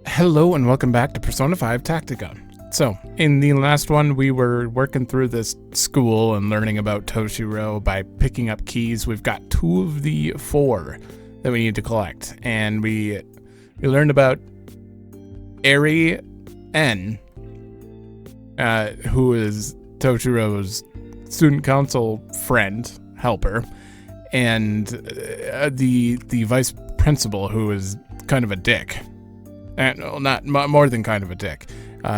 Hello and welcome back to Persona 5 Tactica. So, in the last one, we were working through this school and learning about Toshiro by picking up keys. We've got 2 of the 4 that we need to collect, and we learned about Erina, who is Toshiro's student council friend, helper, and the vice principal, who is kind of a dick. And not more than kind of a dick.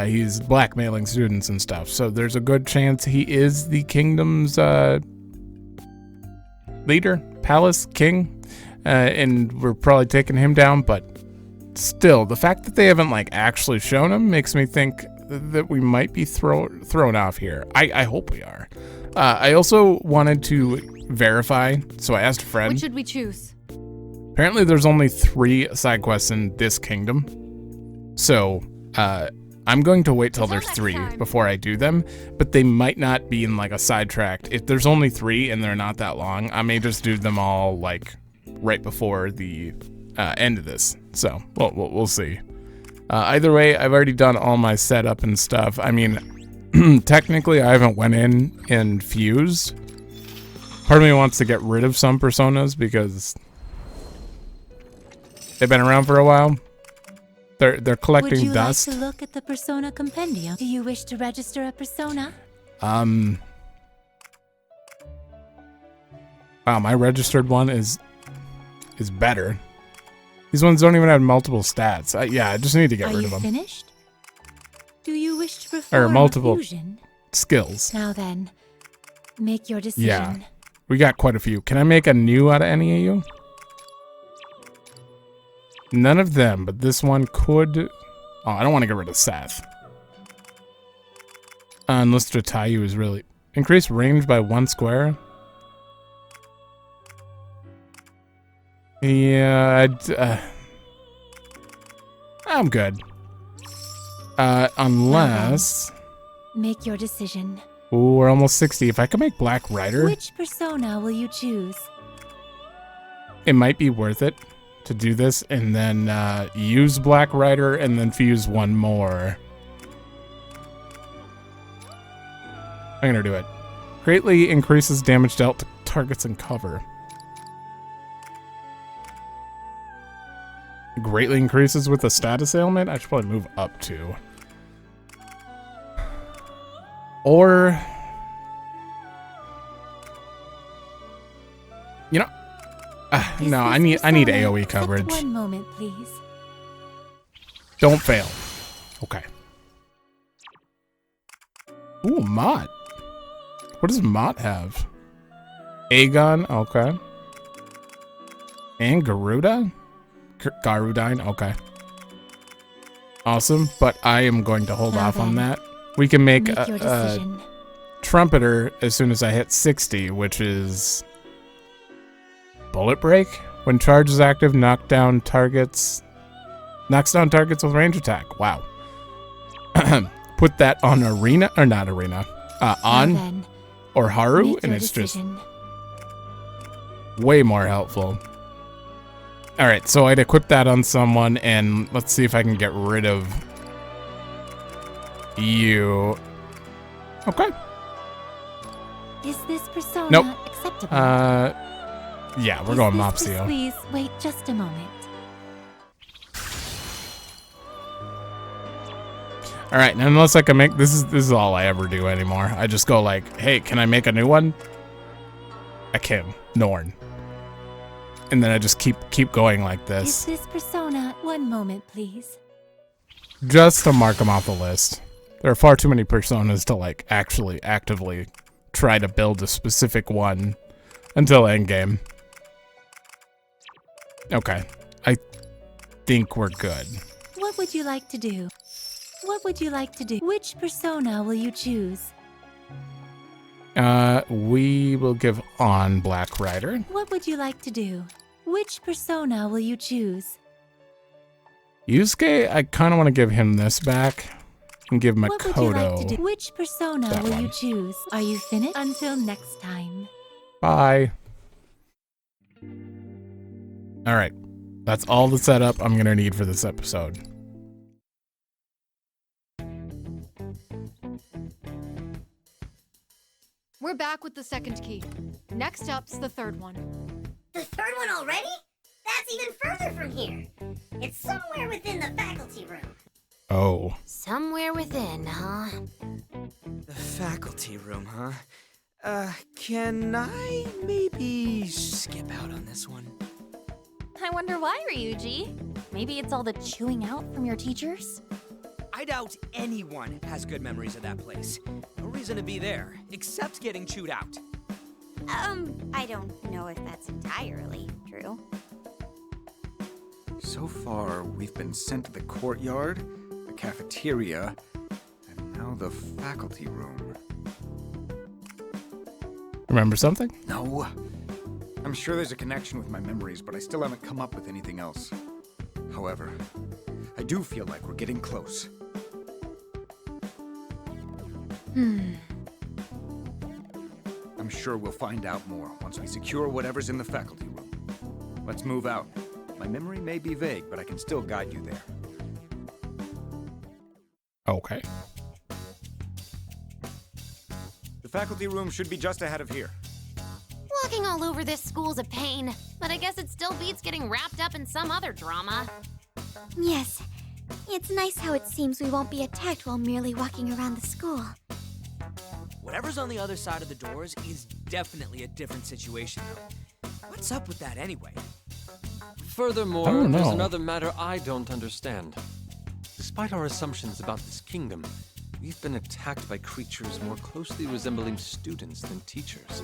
He's blackmailing students and stuff. So there's a good chance he is the kingdom's leader, palace, king. And we're probably taking him down. But still, the fact that they haven't like actually shown him makes me think that we might be thrown off here. I hope we are. I also wanted to verify. So I asked a friend. What should we choose? Apparently there's only 3 side quests in this kingdom. So, I'm going to wait till there's 3 before I do them, but they might not be in like a sidetracked. If there's only 3 and they're not that long, I may just do them all like right before the end of this. So, we'll see. Either way, I've already done all my setup and stuff. I mean, technically I haven't went in and fused. Part of me wants to get rid of some personas because they've been around for a while. They're collecting dust. Would you dust. like to look at the persona compendium? Do you wish to register a persona? Wow, my registered one is better. These ones don't even have multiple stats. Yeah, I just need to get rid of them. Are you finished? Do you wish to perform or multiple fusion? Skills. Now then, make your decision. Yeah, we got quite a few. Can I make a new out of any of you? None of them, but this one could... Oh, I don't want to get rid of Seth. Unless Jatayu is really... Increase range by 1 square? Yeah, I'm good. Unless... Make your decision. Ooh, we're almost 60. If I could make Black Rider... Which persona will you choose? It might be worth it to do this and then use Black Rider and then fuse 1 more. I'm gonna do it. Greatly increases damage dealt to targets in cover. Greatly increases with a status ailment? I should probably move up to. Or... You know... no, I need AoE coverage. 1 moment, please. Don't fail. Okay. Ooh, Mott. What does Mott have? Aegon, okay. And Garuda? Garudine, okay. Awesome, but I am going to hold off on that. We can make a Trumpeter as soon as I hit 60, which is... Bullet Break? When charge is active, knocks down targets with range attack. Wow. Put that on Erina, or not Erina, on or Haru, and it's just way more helpful. Alright, so I'd equip that on someone, and let's see if I can get rid of you. Okay. Is this persona acceptable? Yeah, we're going Mopsio. Please wait just a moment. All right, and unless I can make this is all I ever do anymore. I just go like, "Hey, can I make a new one?" I can, Norn. And then I just keep going like this. Is this persona 1 moment, please? Just to mark them off the list. There are far too many personas to like actually actively try to build a specific one until endgame. Okay, I think we're good. What would you like to do? What would you like to do? Which persona will you choose? We will give on Black Rider. What would you like to do? Which persona will you choose? Yusuke, I kind of want to give him this back and give Makoto. What would you like to do? Which persona will one. you choose? Are you finished? Until next time. Bye. All right. That's all the setup I'm going to need for this episode. We're back with the second key. Next up's the third one. The third one already? That's even further from here. It's somewhere within the faculty room. Oh. Somewhere within, huh? The faculty room, huh? Can I maybe skip out on this one? I wonder why, Ryuji. Maybe it's all the chewing out from your teachers? I doubt anyone has good memories of that place. No reason to be there, except getting chewed out. I don't know if that's entirely true. So far, we've been sent to the courtyard, the cafeteria, and now the faculty room. Remember something? No. I'm sure there's a connection with my memories, but I still haven't come up with anything else. However, I do feel like we're getting close. I'm sure we'll find out more once we secure whatever's in the faculty room. Let's move out. My memory may be vague, but I can still guide you there. Okay. The faculty room should be just ahead of here. Walking all over this school's a pain, but I guess it still beats getting wrapped up in some other drama. Yes. It's nice how it seems we won't be attacked while merely walking around the school. Whatever's on the other side of the doors is definitely a different situation, though. What's up with that anyway? Furthermore, I don't there's know. another matter I don't understand. Despite our assumptions about this kingdom, we've been attacked by creatures more closely resembling students than teachers.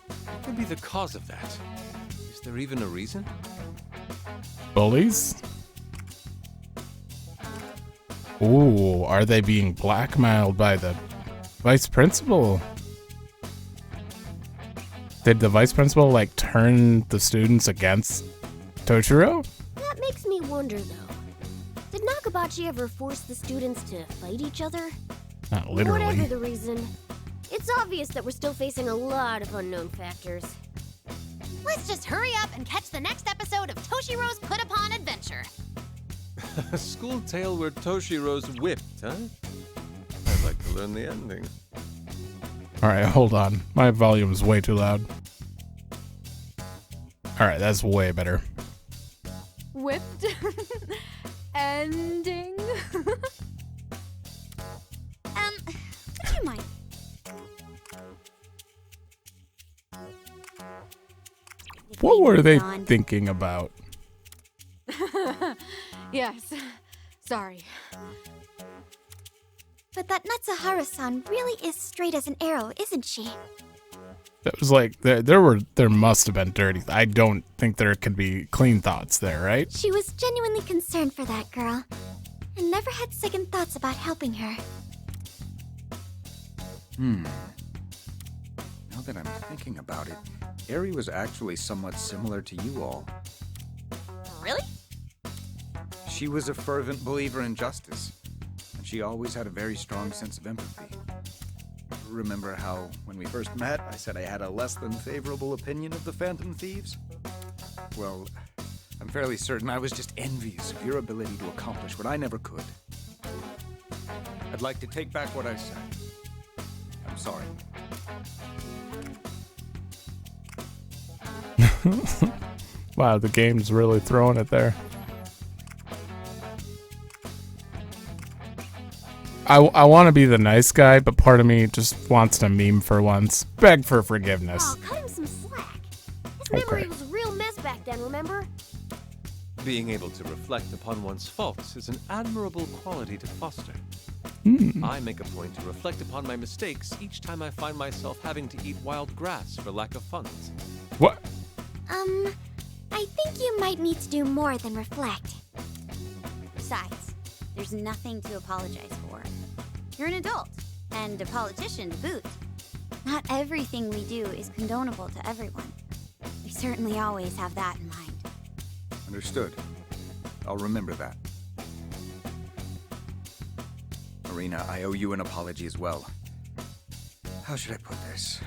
What could be the cause of that? Is there even a reason? Bullies? Ooh, are they being blackmailed by the vice principal? Did the vice principal, like, turn the students against Toshiro? That makes me wonder, though. Did Nakabachi ever force the students to fight each other? Not literally. Whatever the reason, it's obvious that we're still facing a lot of unknown factors. Let's just hurry up and catch the next episode of Toshiro's Put Upon Adventure. A school tale where Toshiro's whipped, huh? I'd like to learn the ending. Alright, hold on. My volume's way too loud. Alright, that's way better. Whipped. Ending. Would you mind? What were they thinking about? Yes. Sorry. But that Natsuhara-san really is straight as an arrow, isn't she? That was like, there must have been dirty. I don't think there could be clean thoughts there, right? She was genuinely concerned for that girl, and never had second thoughts about helping her. Now that I'm thinking about it, Eri was actually somewhat similar to you all. Really? She was a fervent believer in justice, and she always had a very strong sense of empathy. Remember how, when we first met, I said I had a less than favorable opinion of the Phantom Thieves? Well, I'm fairly certain I was just envious of your ability to accomplish what I never could. I'd like to take back what I said. I'm sorry. Wow, the game's really throwing it there. I want to be the nice guy, but part of me just wants to meme for once. Beg for forgiveness. Oh, cut him some slack. His memory was a real mess back then, remember? Being able to reflect upon one's faults is an admirable quality to foster. I make a point to reflect upon my mistakes each time I find myself having to eat wild grass for lack of funds. What? I think you might need to do more than reflect. Besides, there's nothing to apologize for. You're an adult, and a politician to boot. Not everything we do is condonable to everyone. We certainly always have that in mind. Understood. I'll remember that. Erina, I owe you an apology as well. How should I put this?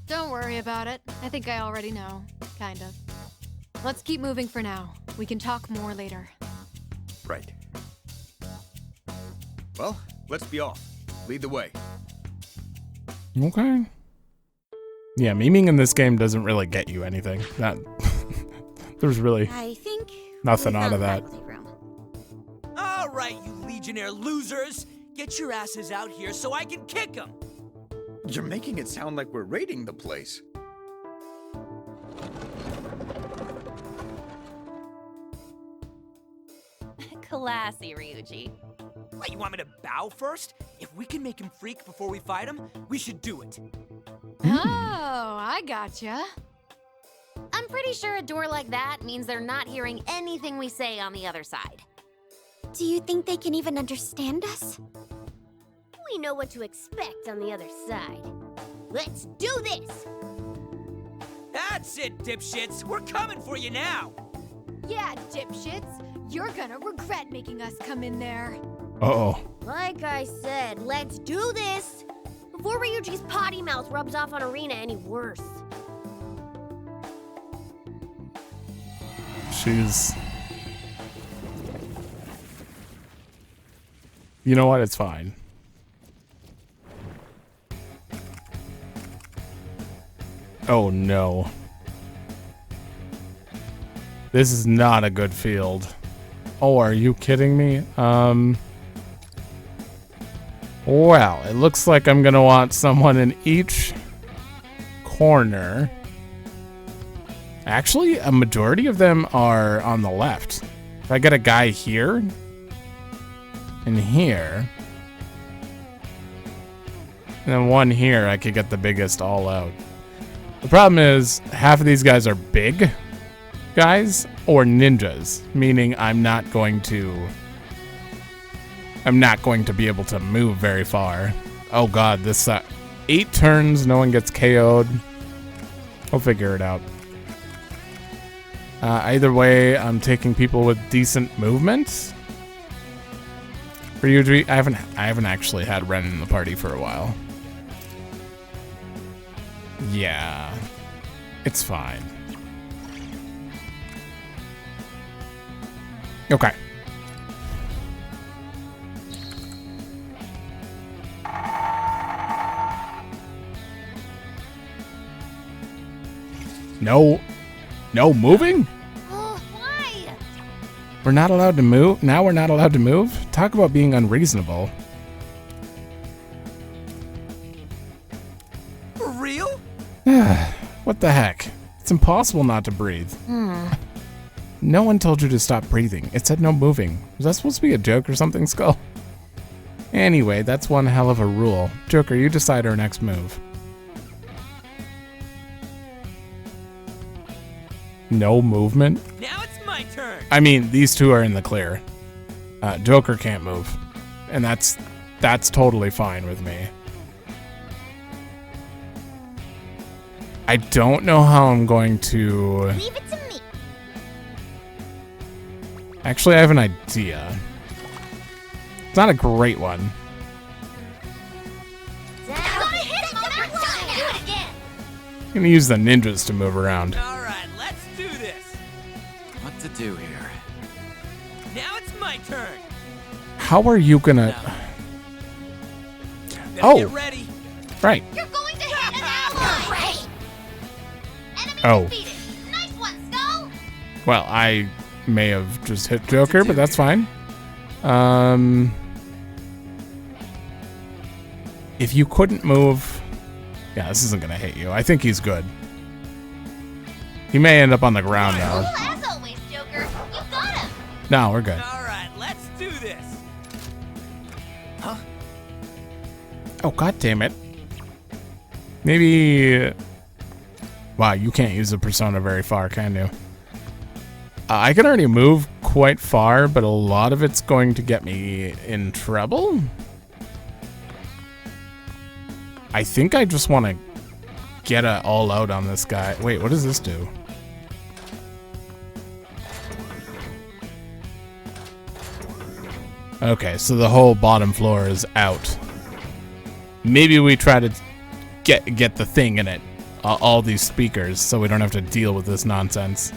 Don't worry about it. I think I already know. Kind of. Let's keep moving for now. We can talk more later. Right. Well, let's be off. Lead the way. Okay. Yeah, memeing in this game doesn't really get you anything. That there's really I think nothing we out found of the that. faculty room. All right, you Legionnaire losers. Get your asses out here so I can kick them. You're making it sound like we're raiding the place. Classy, Ryuji. What, you want me to bow first? If we can make him freak before we fight him, we should do it. Oh, I gotcha. I'm pretty sure a door like that means they're not hearing anything we say on the other side. Do you think they can even understand us? We know what to expect on the other side. Let's do this! That's it, dipshits. We're coming for you now. Yeah, dipshits. You're gonna regret making us come in there. Uh-oh. Like I said, let's do this! Before Ryuji's potty mouth rubs off on Erina any worse. She's... You know what? It's fine. Oh no. This is not a good field. Oh, are you kidding me? Well, it looks like I'm gonna want someone in each corner. Actually, a majority of them are on the left. If I get a guy here and here, and then one here, I could get the biggest all out. The problem is, half of these guys are big guys or ninjas, meaning I'm not going to be able to move very far. Oh god, this 8 turns, no one gets KO'd. I'll figure it out. Either way, I'm taking people with decent movement. Ryuji, I haven't actually had Ren in the party for a while. Yeah, it's fine. Okay. No moving? Oh, why? We're not allowed to move? Now we're not allowed to move? Talk about being unreasonable. For real? What the heck? It's impossible not to breathe. No one told you to stop breathing. It said no moving. Was that supposed to be a joke or something, Skull? Anyway, that's one hell of a rule. Joker, you decide our next move. No movement? Now it's my turn. I mean, these two are in the clear. Joker can't move. And that's totally fine with me. I don't know how I'm going to... Leave it to me! Actually, I have an idea. It's not a great one. I'm gonna use the ninjas to move around. Alright, let's do this. What to do here? Now it's my turn. How are you gonna... Better Oh. get ready. Right. You're going to hit an ally! Enemy Oh. defeated. Nice one, Skull! Well, I may have just hit Joker, but that's fine. If you couldn't move... Yeah, this isn't gonna hit you. I think he's good. He may end up on the ground now. Cool as always, Joker. You got him! No, we're good. Alright, let's do this. Huh? Oh, god damn it. Maybe... Wow, you can't use the persona very far, can you? I can already move quite far, but a lot of it's going to get me in trouble. I think I just want to get a all out on this guy. Wait, what does this do? Okay, so the whole bottom floor is out. Maybe we try to get the thing in it. All these speakers, so we don't have to deal with this nonsense.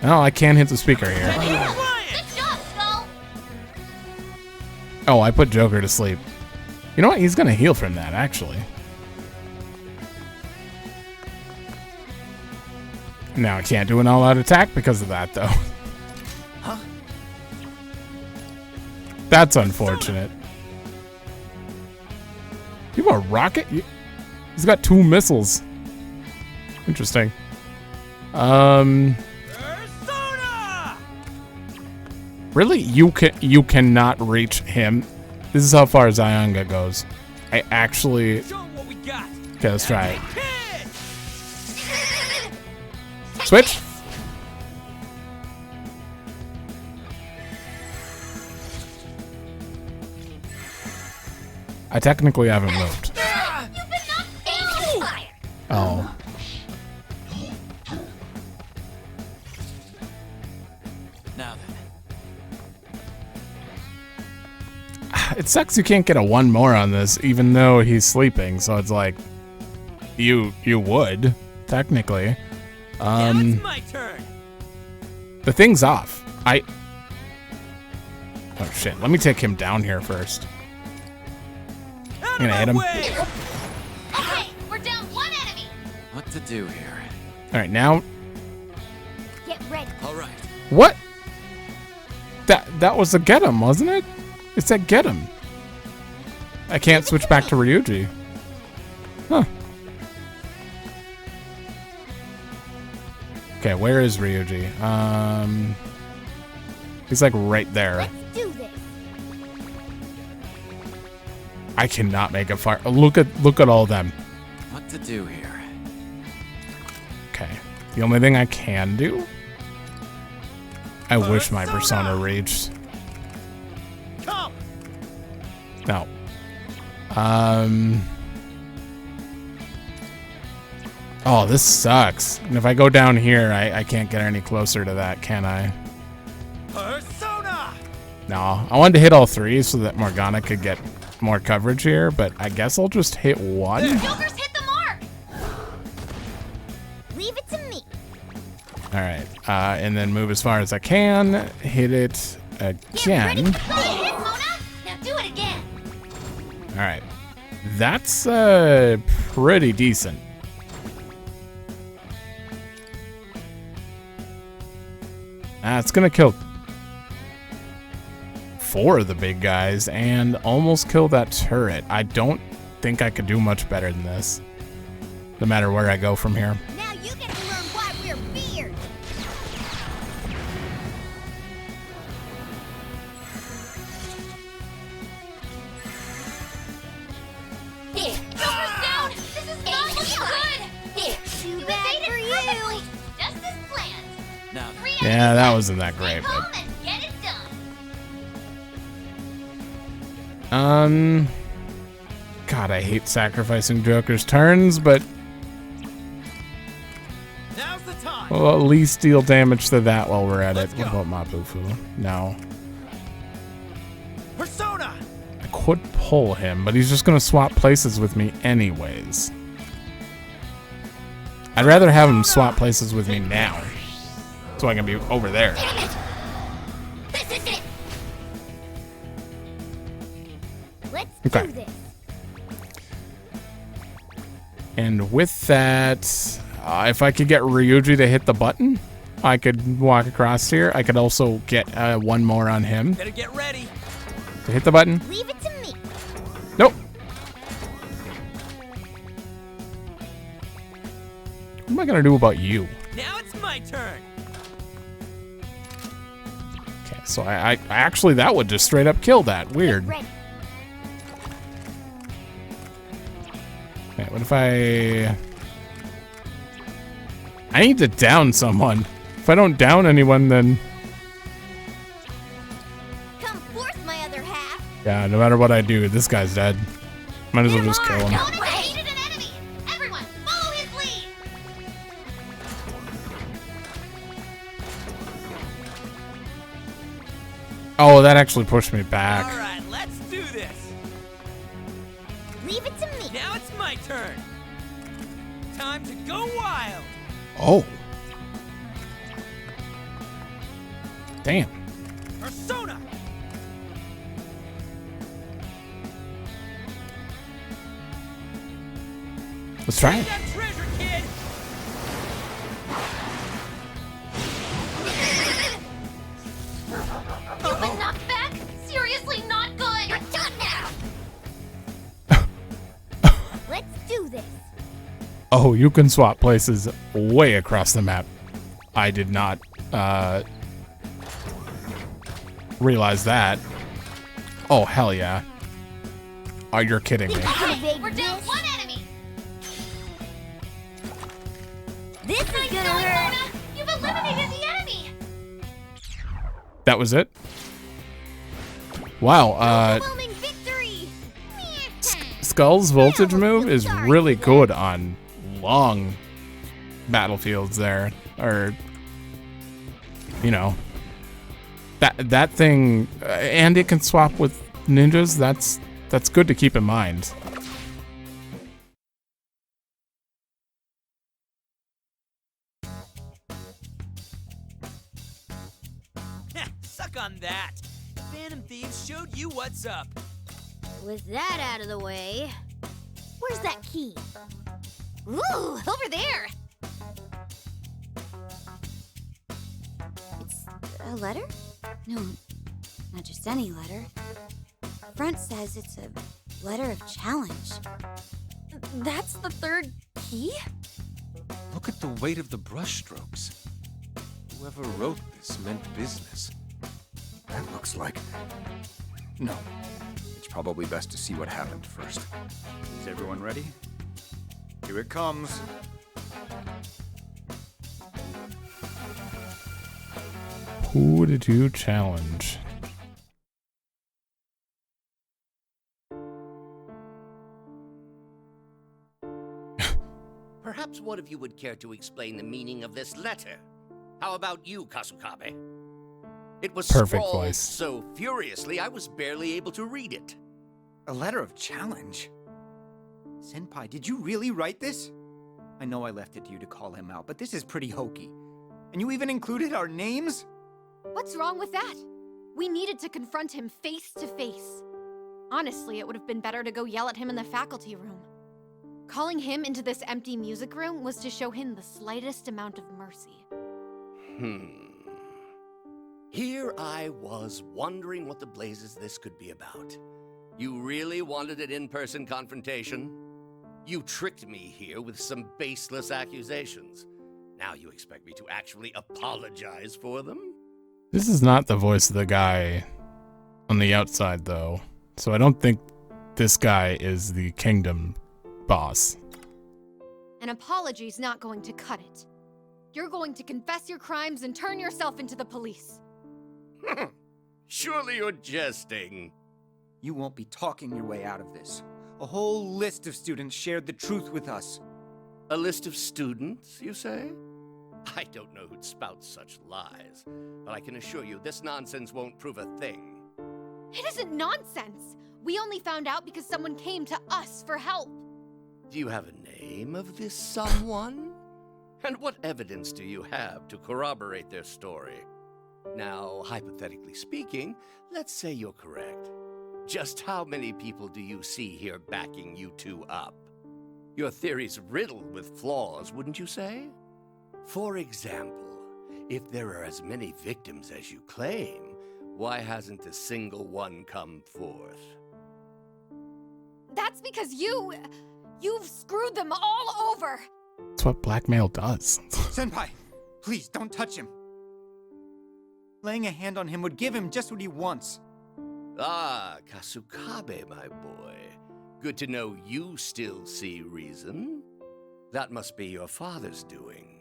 Oh, I can't hit the speaker here. Good job, Skull! Oh, I put Joker to sleep. You know what? He's gonna heal from that, actually. Now I can't do an all-out attack because of that, though. Huh? That's unfortunate. You have a rocket? He's got 2 missiles. Interesting. Persona! Really? You cannot reach him? This is how far Zyanga goes. I actually... Show 'em what we got. Okay, let's try it. Hit! Switch? I technically haven't moved. You've been knocked down! Oh. Now then. It sucks you can't get a 1 more on this, even though he's sleeping, so it's like... You would, technically. Now it's my turn. The thing's off. Oh shit, let me take him down here first. Out I'm gonna hit him. Okay, we're down 1 enemy! What to do here? Alright, now... Get ready. All right. What? That was a get him, wasn't it? It said get him. I can't switch back to Ryuji. Huh. Okay, where is Ryuji? He's like right there. Let's do this. I cannot make it far. Look at all of them. What to do here? Okay. The only thing I can do. I wish my persona reached. Come. No. Oh, this sucks. And if I go down here, I can't get any closer to that, can I? Persona. No. I wanted to hit all 3 so that Morgana could get more coverage here, but I guess I'll just hit 1. Joker's hit the mark! Leave it to me. Alright. And then move as far as I can. Hit it again. Good hit, Mona! Now do it again! Alright. That's pretty decent. It's gonna kill 4 of the big guys and almost kill that turret. I don't think I could do much better than this. No matter where I go from here. Now you get to learn why we're feared. Joker's down! This is not looking good! Too You bad evaded for you. perfectly, just as planned. Now. 3 Yeah, enemies that left. wasn't that Take great, home but and get it done. God, I hate sacrificing Joker's turns, but Now's the time. we'll at least deal damage to that while we're at Let's it. What go. about Mabufu? No. Persona. I could pull him, but he's just gonna swap places with me anyways. I'd rather have him swap places with me now, so I can be over there. This is it. Let's Okay. do this. And with that, if I could get Ryuji to hit the button, I could walk across here. I could also get 1 more on him Better get ready. to hit the button. Leave it to me. Nope. What am I gonna do about you? Now it's my turn. Okay, so I actually, that would just straight up kill that. Weird. Get ready. Okay, what if I need to down someone. If I don't down anyone, then Come forth, my other half. yeah, no matter what I do, this guy's dead. Might as well just kill him. Mona defeated an enemy! Everyone, follow his lead! Oh, that actually pushed me back. All right, let's do this. Leave it to me. Now it's my turn. Time to go wild. Oh. Damn. Persona! Let's try it. That treasure, kid! You've been knocked back? Seriously not good! You're done now! Let's do this. Oh, you can swap places way across the map. I did not realize that. Oh, hell yeah. Oh, you're kidding me. Hey, we're down one enemy! This is Nice gonna going, hurt. Mona! You've eliminated the enemy! That was it? Wow, Overwhelming victory! Skull's voltage move is really good on long battlefields there. Or, you know, that thing, and it can swap with ninjas. That's good to keep in mind. Suck on that! Phantom Thieves showed you what's up! With that out of the way, Where's that key? Ooh, over there! It's a letter? No, not just any letter. Front says it's a letter of challenge. That's the third key? Look at the weight of the brushstrokes. Whoever wrote this meant business. That looks like... No. It's probably best to see what happened first. Is everyone ready? Here it comes. Who did you challenge? Perhaps one of you would care to explain the meaning of this letter. How about you, Kasukabe? It was Perfect scrawled voice. so furiously I was barely able to read it. A letter of challenge? Senpai, did you really write this? I know I left it to you to call him out, but this is pretty hokey. And you even included our names? What's wrong with that? We needed to confront him face to face. Honestly, it would have been better to go yell at him in the faculty room. Calling him into this empty music room was to show him the slightest amount of mercy. Here I was wondering what the blazes this could be about. You really wanted an in-person confrontation? You tricked me here with some baseless accusations. Now you expect me to actually apologize for them? This is not the voice of the guy on the outside, though. So I don't think this guy is the kingdom boss. An apology's not going to cut it. You're going to confess your crimes and turn yourself into the police. Surely you're jesting. You won't be talking your way out of this. A whole list of students shared the truth with us. A list of students, you say? I don't know who'd spout such lies, but I can assure you this nonsense won't prove a thing. It isn't nonsense. We only found out because someone came to us for help. Do you have a name of this someone? And what evidence do you have to corroborate their story? Now, hypothetically speaking, let's say you're correct. Just how many people do you see here backing you two up? Your theory's riddled with flaws, wouldn't you say? For example, if there are as many victims as you claim, why hasn't a single one come forth? That's because you've screwed them all over. That's what blackmail does. Senpai, please don't touch him. Laying a hand on him would give him just what he wants. Ah, Kasukabe, my boy. Good to know you still see reason. That must be your father's doing.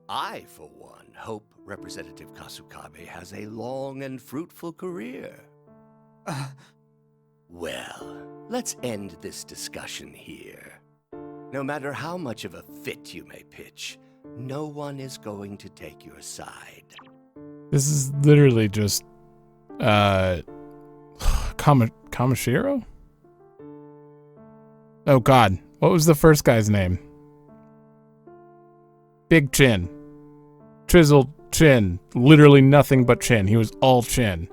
I, for one, hope Representative Kasukabe has a long and fruitful career. Well, let's end this discussion here. No matter how much of a fit you may pitch, no one is going to take your side. This is literally just Kamashiro? Oh god, what was the first guy's name? Big Chin. Chiseled Chin. Literally nothing but chin. He was all chin.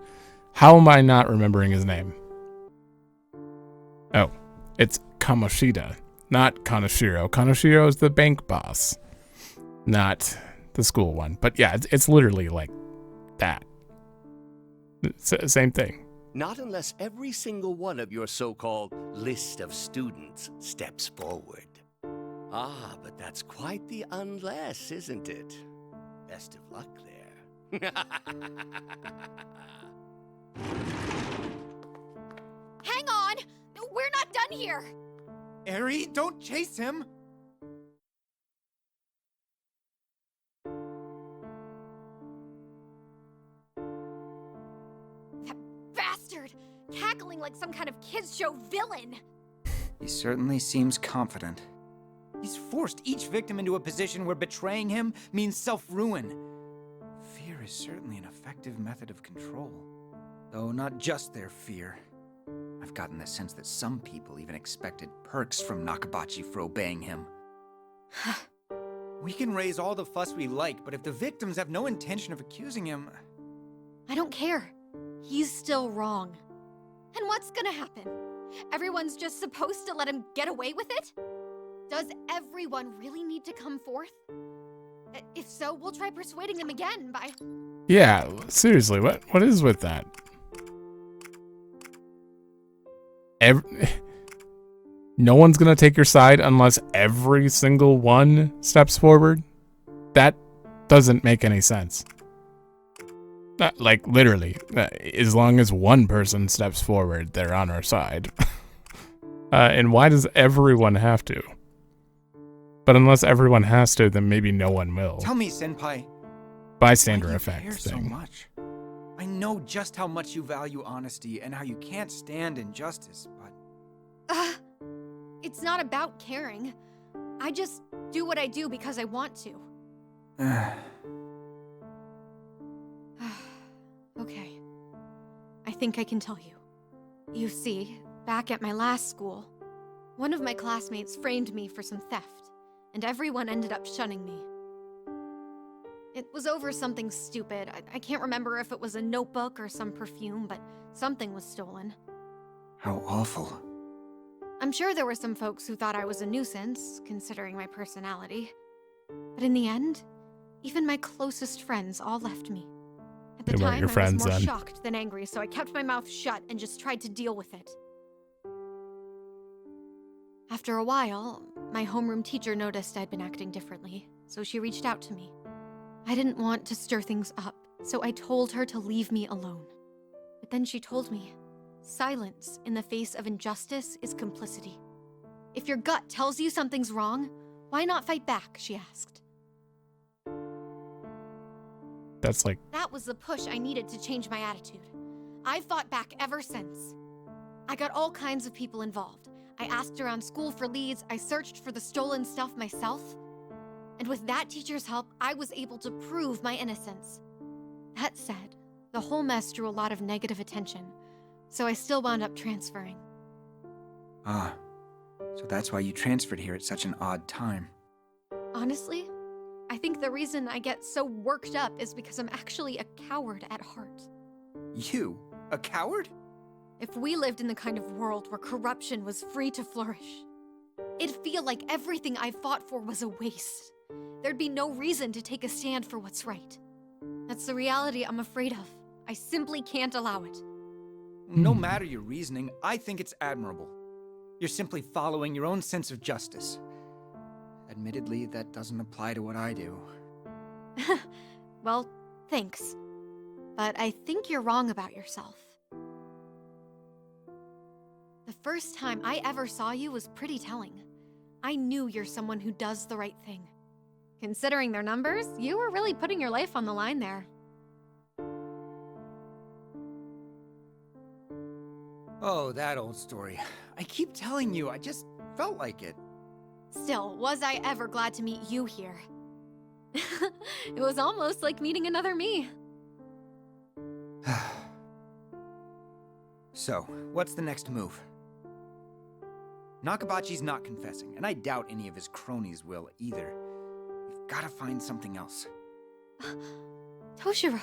How am I not remembering his name? Oh, it's Kamoshida, not Kaneshiro. Kaneshiro is the bank boss, not the school one. But yeah, it's literally like that. It's same thing. Not unless every single one of your so-called list of students steps forward. Ah, but that's quite the unless, isn't it? Best of luck there. Hang on! We're not done here! Eri, don't chase him! That bastard! Cackling like some kind of kids' show villain! He certainly seems confident. He's forced each victim into a position where betraying him means self-ruin. Fear is certainly an effective method of control. Though not just their fear. I've gotten the sense that some people even expected perks from Nakabachi for obeying him. We can raise all the fuss we like, but if the victims have no intention of accusing him... I don't care. He's still wrong. And what's gonna happen? Everyone's just supposed to let him get away with it? Does everyone really need to come forth? If so, we'll try persuading them again by... Yeah, seriously, what is with that? No one's gonna take your side unless every single one steps forward? That doesn't make any sense. Like, literally, as long as one person steps forward, they're on our side. And why does everyone have to? But unless everyone has to, then maybe no one will. Tell me, Senpai. Bystander why do you effect care thing. so much? I know just how much you value honesty and how you can't stand injustice, but... It's not about caring. I just do what I do because I want to. Okay. I think I can tell you. You see, back at my last school, one of my classmates framed me for some theft, and everyone ended up shunning me. It was over something stupid. I can't remember if it was a notebook or some perfume, but something was stolen. How awful. I'm sure there were some folks who thought I was a nuisance, considering my personality. But in the end, even my closest friends all left me. At the They weren't time, your I friends, was more then. shocked than angry, so I kept my mouth shut and just tried to deal with it. After a while, my homeroom teacher noticed I'd been acting differently, so she reached out to me. I didn't want to stir things up, so I told her to leave me alone. But then she told me, silence in the face of injustice is complicity. If your gut tells you something's wrong, why not fight back, she asked. That's like... That was the push I needed to change my attitude. I've fought back ever since. I got all kinds of people involved. I asked around school for leads, I searched for the stolen stuff myself. And with that teacher's help, I was able to prove my innocence. That said, the whole mess drew a lot of negative attention, so I still wound up transferring. Ah, so that's why you transferred here at such an odd time. Honestly, I think the reason I get so worked up is because I'm actually a coward at heart. You? A coward? If we lived in the kind of world where corruption was free to flourish, it'd feel like everything I fought for was a waste. There'd be no reason to take a stand for what's right. That's the reality I'm afraid of. I simply can't allow it. No matter your reasoning, I think it's admirable. You're simply following your own sense of justice. Admittedly, that doesn't apply to what I do. Well, thanks. But I think you're wrong about yourself. The first time I ever saw you was pretty telling. I knew you're someone who does the right thing. Considering their numbers, you were really putting your life on the line there. Oh, that old story. I keep telling you, I just felt like it. Still, was I ever glad to meet you here. It was almost like meeting another me. So, what's the next move? Nakabachi's not confessing, and I doubt any of his cronies will either. We've gotta find something else. Toshiro,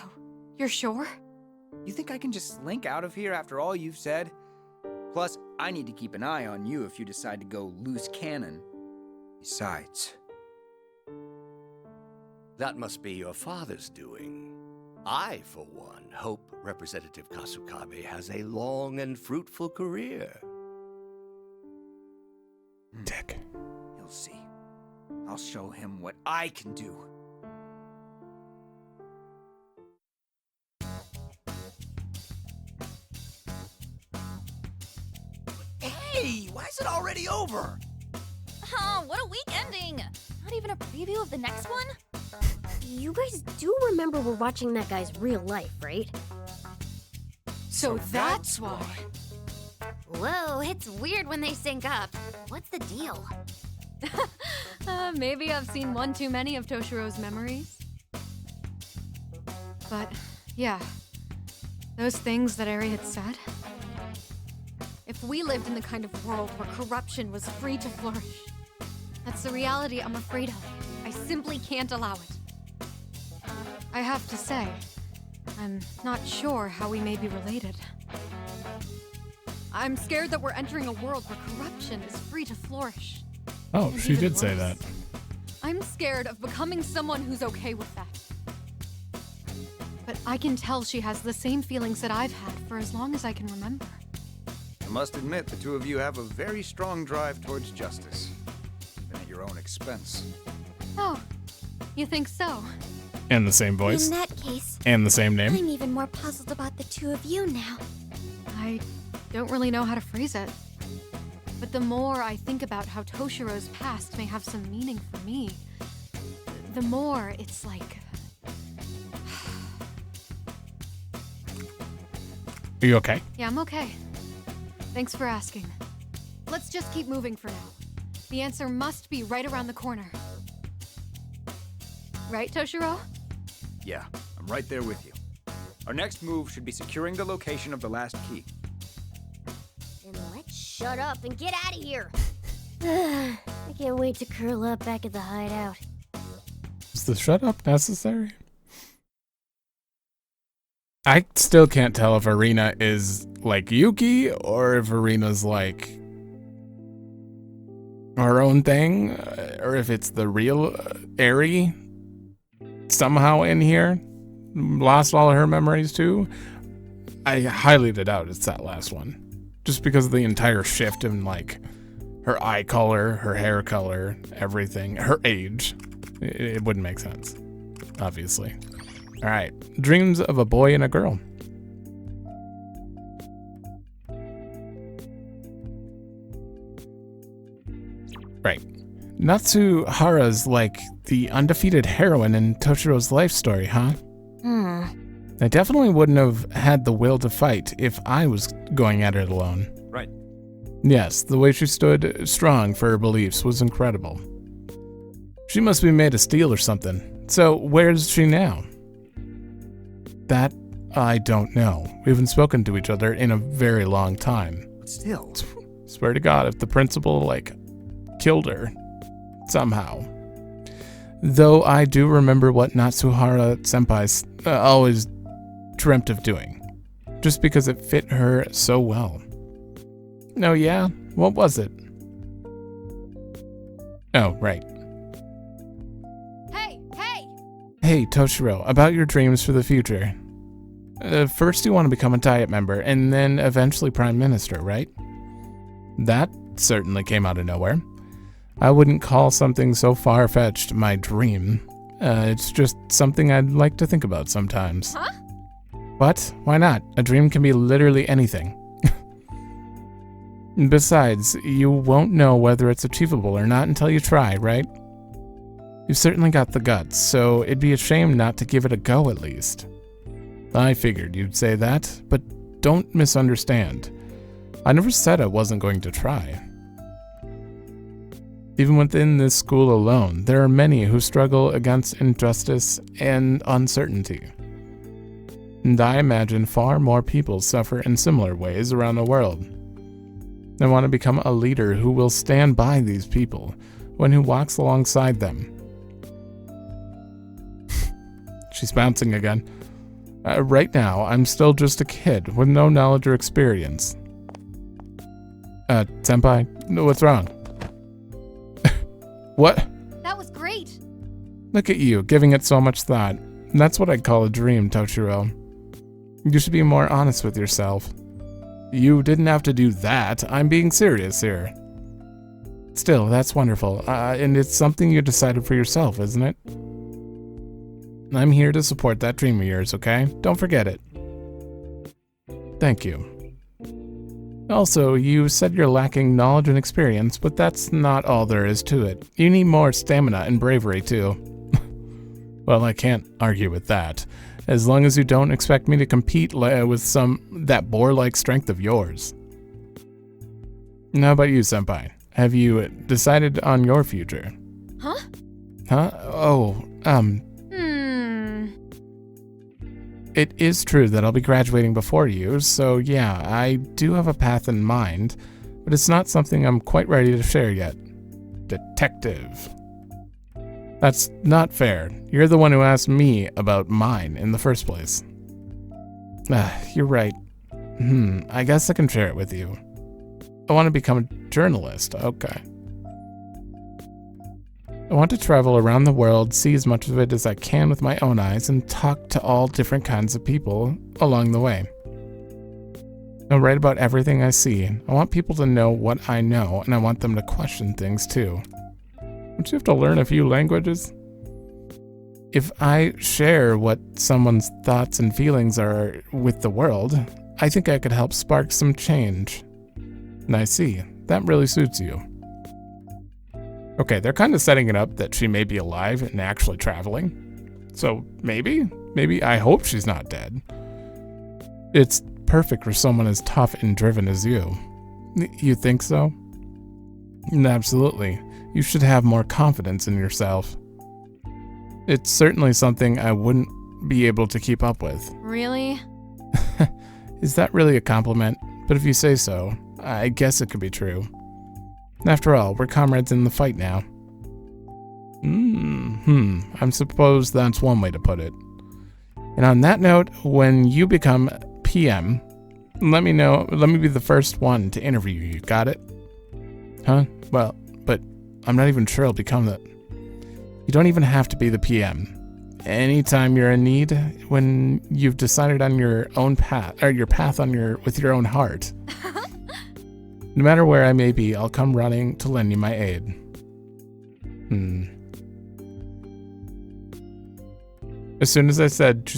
you're sure? You think I can just slink out of here after all you've said? Plus, I need to keep an eye on you if you decide to go loose cannon. Besides... That must be your father's doing. I, for one, hope Representative Kasukabe has a long and fruitful career. Dick. You'll see. I'll show him what I can do. Hey, why is it already over? Oh, what a week ending! Not even a preview of the next one? You guys do remember we're watching that guy's real life, right? So that's why. Whoa, it's weird when they sync up. What's the deal? Maybe I've seen one too many of Toshiro's memories. But, yeah. Those things that Eri had said. If we lived in the kind of world where corruption was free to flourish, that's the reality I'm afraid of. I simply can't allow it. I have to say, I'm not sure how we may be related. I'm scared that we're entering a world where corruption is free to flourish. Oh, And she even did say worse, that. I'm scared of becoming someone who's okay with that. But I can tell she has the same feelings that I've had for as long as I can remember. I must admit, the two of you have a very strong drive towards justice, even at your own expense. Oh, you think so? And the same voice. In that case, And the same name. I'm even more puzzled about the two of you now. I don't really know how to phrase it. But the more I think about how Toshiro's past may have some meaning for me, the more it's like... Are you okay? Yeah, I'm okay. Thanks for asking. Let's just keep moving for now. The answer must be right around the corner. Right, Toshiro? Yeah, I'm right there with you. Our next move should be securing the location of the last key. Then let's shut up and get out of here. I can't wait to curl up back at the hideout. Is the shut up necessary? I still can't tell if Erina is like Yuki or if Erina's like her own thing, or if it's the real Eri somehow in here. Lost all her memories too. I highly doubt it's that last one. Just because of the entire shift in like her eye color, her hair color, everything, her age. It wouldn't make sense, obviously. All right, dreams of a boy and a girl. Right. Natsuhara's like the undefeated heroine in Toshiro's life story, huh? I definitely wouldn't have had the will to fight if I was going at it alone. Right. Yes, the way she stood strong for her beliefs was incredible. She must be made of steel or something. So, where's she now? That, I don't know. We haven't spoken to each other in a very long time. But still... Swear to God, if the principal, like, killed her somehow. Though I do remember what Natsuhara-senpai always dreamt of doing, just because it fit her so well. Oh yeah? What was it? Oh, right. Hey, Toshiro, about your dreams for the future. First you want to become a Diet member, and then eventually Prime Minister, right? That certainly came out of nowhere. I wouldn't call something so far-fetched my dream. It's just something I'd like to think about sometimes. Huh? What? Why not? A dream can be literally anything. Besides, you won't know whether it's achievable or not until you try, right? You've certainly got the guts, so it'd be a shame not to give it a go at least. I figured you'd say that, but don't misunderstand. I never said I wasn't going to try. Even within this school alone, there are many who struggle against injustice and uncertainty. And I imagine far more people suffer in similar ways around the world. I want to become a leader who will stand by these people, one who walks alongside them. She's bouncing again. Right now, I'm still just a kid with no knowledge or experience. Senpai, what's wrong? What? That was great. Look at you, giving it so much thought. That's what I'd call a dream, Toshiro. You should be more honest with yourself. You didn't have to do that. I'm being serious here. Still, that's wonderful. And it's something you decided for yourself, isn't it? I'm here to support that dream of yours, okay? Don't forget it. Thank you. Also, you said you're lacking knowledge and experience, but that's not all there is to it. You need more stamina and bravery, too. Well, I can't argue with that, as long as you don't expect me to compete with that boar-like strength of yours. How about you, Senpai? Have you decided on your future? Huh? Huh? Oh, It is true that I'll be graduating before you, so yeah, I do have a path in mind, but it's not something I'm quite ready to share yet. Detective. That's not fair. You're the one who asked me about mine in the first place. You're right. I guess I can share it with you. I want to become a journalist. Okay. I want to travel around the world, see as much of it as I can with my own eyes, and talk to all different kinds of people along the way. I'll write about everything I see. I want people to know what I know, and I want them to question things too. Don't you have to learn a few languages? If I share what someone's thoughts and feelings are with the world, I think I could help spark some change. And I see. That really suits you. Okay, they're kind of setting it up that she may be alive and actually traveling. So maybe I hope she's not dead. It's perfect for someone as tough and driven as you. You think so? Absolutely. You should have more confidence in yourself. It's certainly something I wouldn't be able to keep up with. Really? Is that really a compliment? But if you say so, I guess it could be true. After all, we're comrades in the fight now. I suppose that's one way to put it. And on that note, when you become PM, let me know. Let me be the first one to interview you. Got it? Huh? Well, but I'm not even sure I'll become that. You don't even have to be the PM. Anytime you're in need, when you've decided on your own path, or your path with your own heart. No matter where I may be, I'll come running to lend you my aid. As soon as I said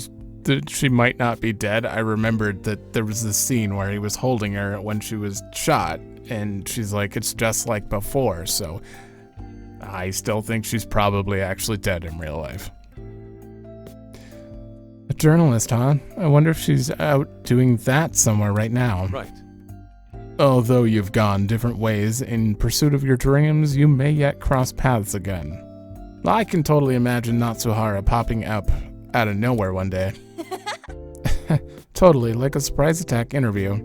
that she might not be dead, I remembered that there was this scene where he was holding her when she was shot, and she's like, it's just like before, so I still think she's probably actually dead in real life. A journalist, huh? I wonder if she's out doing that somewhere right now. Right. Although you've gone different ways in pursuit of your dreams, you may yet cross paths again. I can totally imagine Natsuhara popping up out of nowhere one day. Totally, like a surprise attack interview. ...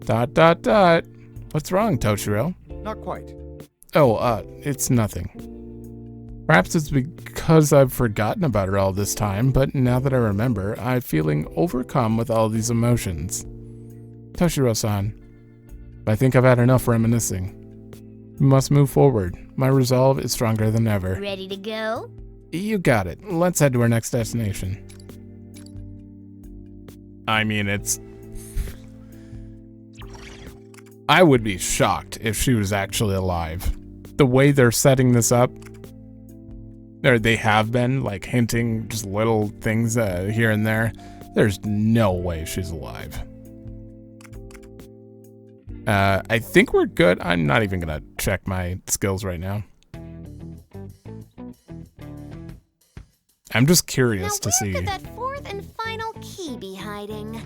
What's wrong, Toshiro? Not quite. Oh, it's nothing. Perhaps it's because I've forgotten about her all this time, but now that I remember, I'm feeling overcome with all these emotions. Toshiro-san, I think I've had enough reminiscing. We must move forward. My resolve is stronger than ever. Ready to go? You got it. Let's head to our next destination. I mean, I would be shocked if she was actually alive. The way they're setting this up, or they have been, like, hinting just little things here and there, there's no way she's alive. I think we're good. I'm not even gonna check my skills right now. I'm just curious to see. Where could that fourth and final key be hiding?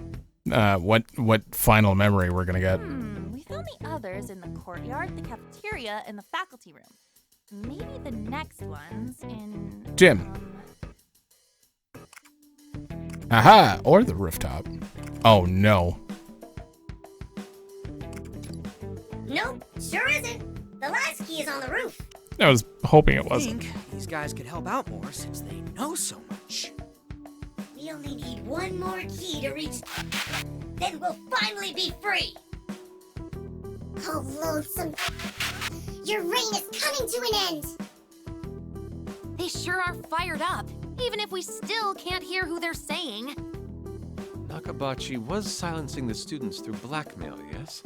What final memory we're gonna get. We found the others in the courtyard, the cafeteria, and the faculty room. Maybe the next one's in... Gym. Aha! Or the rooftop. Oh no. Nope, sure isn't. The last key is on the roof. I was hoping it I wasn't. think these guys could help out more since they know so much. reach. We only need one more key to reach. Then we'll finally be free. Oh, loathsome. Your reign is coming to an end. They sure are fired up, even if we still can't hear who they're saying. Nakabachi was silencing the students through blackmail, yes?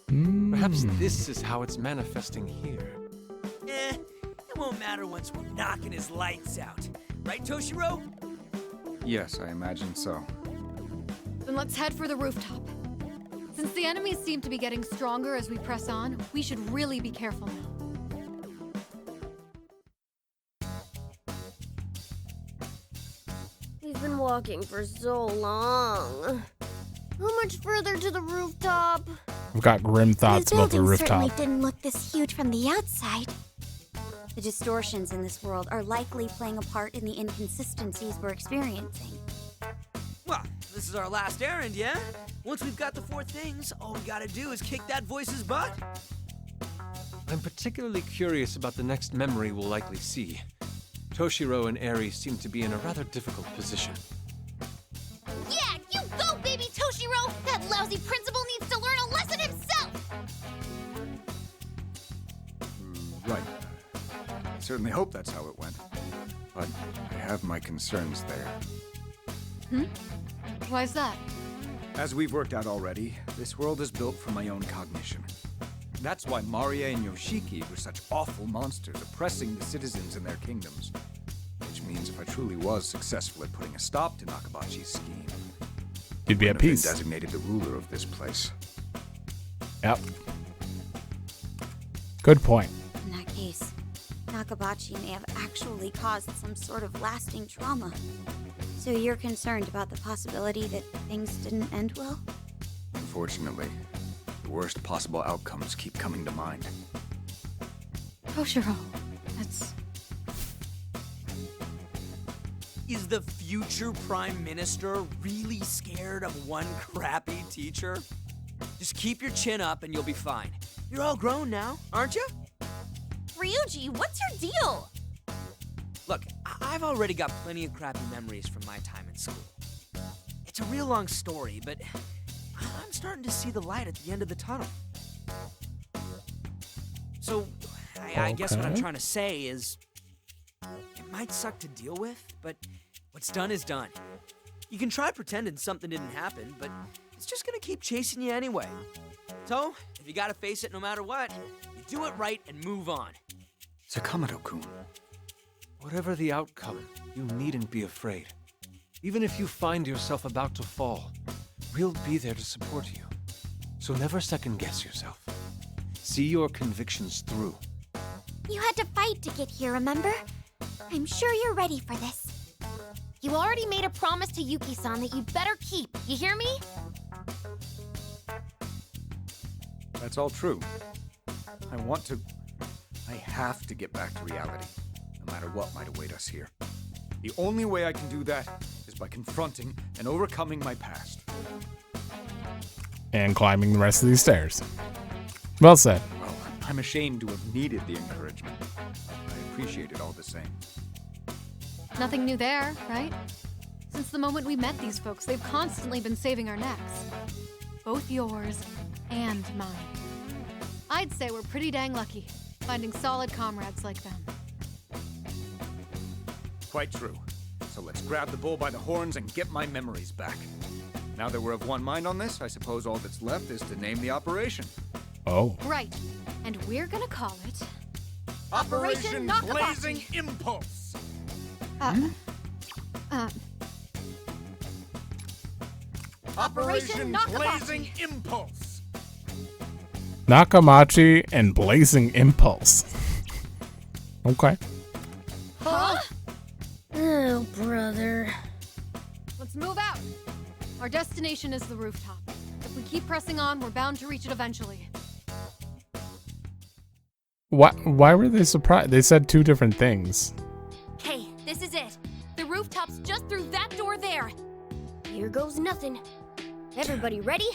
Mm. Perhaps this is how it's manifesting here. It won't matter once we're knocking his lights out. Right, Toshiro? Yes, I imagine so. Then let's head for the rooftop. Since the enemies seem to be getting stronger as we press on, we should really be careful now. We've been walking for so long. How much further to the rooftop? I've got grim thoughts about the building rooftop. certainly didn't look this huge from the outside. The distortions in this world are likely playing a part in the inconsistencies we're experiencing. Well, this is our last errand, yeah? Once we've got the 4 things, all we gotta do is kick that voice's butt. I'm particularly curious about the next memory we'll likely see. Toshiro and Eri seem to be in a rather difficult position. Yeah, you go, baby Toshiro! That lousy principal needs to learn a lesson himself! Right. I certainly hope that's how it went. But I have my concerns there. Why's that? As we've worked out already, this world is built for my own cognition. That's why Marie and Yoshiki were such awful monsters, oppressing the citizens in their kingdoms. Which means if I truly was successful at putting a stop to Nakabachi's scheme, You'd be at I've been peace. designated the ruler of this place. Yep. Good point. In that case, Nakabachi may have actually caused some sort of lasting trauma. So you're concerned about the possibility that things didn't end well? Unfortunately, the worst possible outcomes keep coming to mind. Toshiro, that's... Is the future Prime Minister really scared of one crappy teacher? Just keep your chin up and you'll be fine. You're all grown now, aren't you? Ryuji, what's your deal? Look, I've already got plenty of crappy memories from my time in school. It's a real long story, but I'm starting to see the light at the end of the tunnel. So, I guess what I'm trying to say is, it might suck to deal with, but what's done is done. You can try pretending something didn't happen, but it's just gonna keep chasing you anyway. So, if you gotta face it no matter what, you do it right and move on. Sakamoto-kun. Whatever the outcome, you needn't be afraid. Even if you find yourself about to fall, we'll be there to support you. So never second-guess yourself. See your convictions through. You had to fight to get here, remember? I'm sure you're ready for this. You already made a promise to Yuki-san that you'd better keep. You hear me? That's all true. I have to get back to reality, no matter what might await us here. The only way I can do that is by confronting and overcoming my past. And climbing the rest of these stairs. Well said. Well, I'm ashamed to have needed the encouragement. I appreciate it all the same. Nothing new there, right? Since the moment we met these folks, they've constantly been saving our necks. Both yours and mine. I'd say we're pretty dang lucky, finding solid comrades like them. Quite true. So let's grab the bull by the horns and get my memories back. Now that we're of one mind on this, I suppose all that's left is to name the operation. Oh. Right. And we're gonna call it... Operation Nakabachi. Blazing Impulse! Operation Nakabachi. Blazing Impulse! Nakamachi and Blazing Impulse. Okay. Huh? Oh, brother. Let's move out. Our destination is the rooftop. If we keep pressing on, we're bound to reach it eventually. Why were they surprised? They said two different things. Okay, this is it. The rooftop's just through that door there. Here goes nothing. Everybody ready?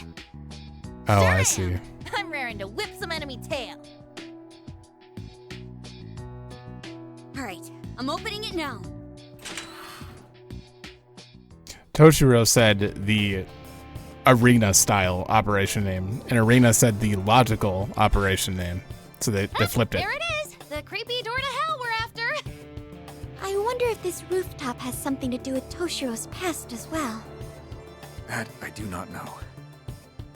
Oh, I see. I'm raring to whip some enemy tail. All right, I'm opening it now. Toshiro said the Erina style operation name, and Erina said the logical operation name. So they flipped it. There it is! The creepy door to hell we're after! I wonder if this rooftop has something to do with Toshiro's past as well. That I do not know.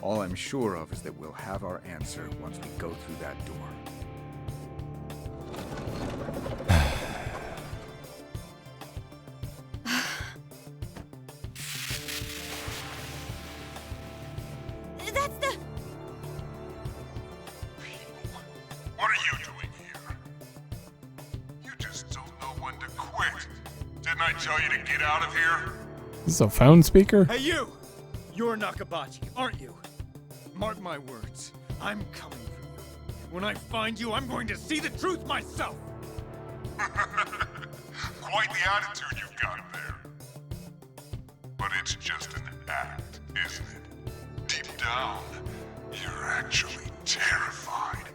All I'm sure of is that we'll have our answer once we go through that door. That's the... What are you doing here? You just don't know when to quit. Didn't I tell you to get out of here? This is a phone speaker? Hey, you! You're Nakabachi, aren't you? Mark my words. I'm coming for you. When I find you, I'm going to see the truth myself! Quite the attitude you've got there. But it's just an act, isn't it? Deep down, you're actually terrified.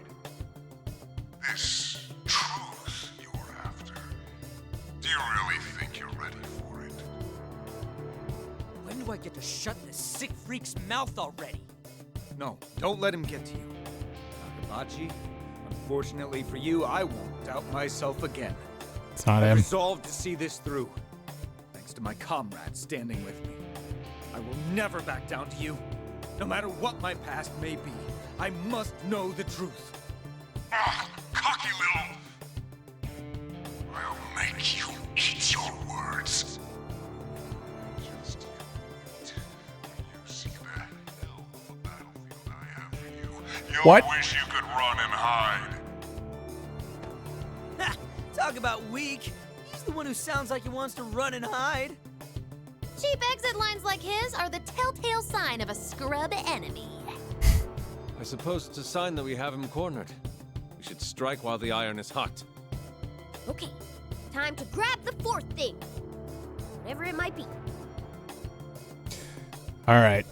This truth you're after. Do you really think you're ready for it? When do I get to shut this sick freak's mouth already? No, don't let him get to you. Nakabachi, unfortunately for you, I won't doubt myself again. It's not I'm him. resolved to see this through. Thanks to my comrades standing with me. I will never back down to you. No matter what my past may be, I must know the truth. Ah, cocky little... I'll make you eat your words. Just you wait. When you see the hell of a battlefield I have for you, you'll What? wish you could run and hide. Ha! Talk about weak. He's the one who sounds like he wants to run and hide. Cheap exit lines like his are the telltale sign of a scrub enemy. I suppose it's a sign that we have him cornered. We should strike while the iron is hot. Okay, time to grab the fourth thing. Whatever it might be. All right.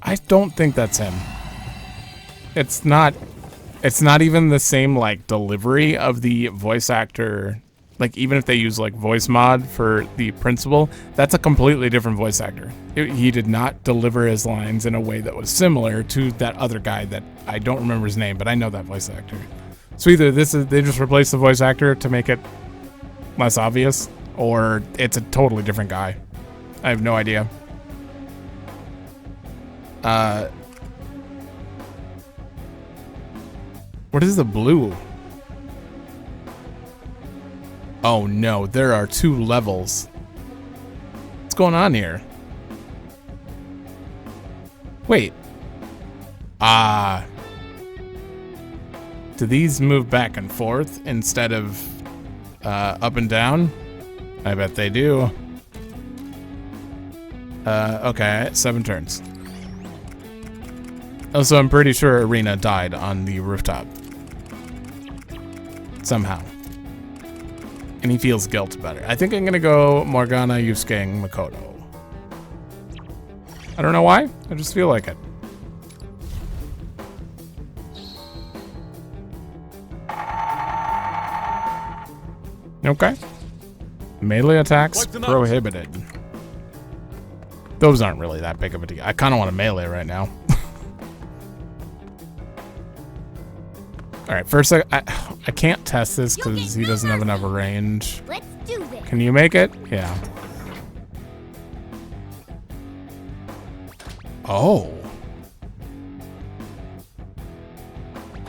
I don't think that's him. It's not even the same like delivery of the voice actor. Like even if they use like voice mod for the principal, that's a completely different voice actor. He did not deliver his lines in a way that was similar to that other guy that I don't remember his name, but I know that voice actor. So either they just replaced the voice actor to make it less obvious, or it's a totally different guy. I have no idea. What is the blue? Oh no, there are 2 levels. What's going on here? Wait. Do these move back and forth instead of up and down? I bet they do. Okay, 7 turns. Also, I'm pretty sure Erina died on the rooftop. Somehow. And he feels guilt about it. I think I'm gonna go Morgana, Yusuke, and Makoto. I don't know why, I just feel like it. Okay. Melee attacks prohibited. Those aren't really that big of a deal. I kind of want a melee right now. All right, first I can't test this because he doesn't have enough range. Let's do this. Can you make it? Yeah. Oh.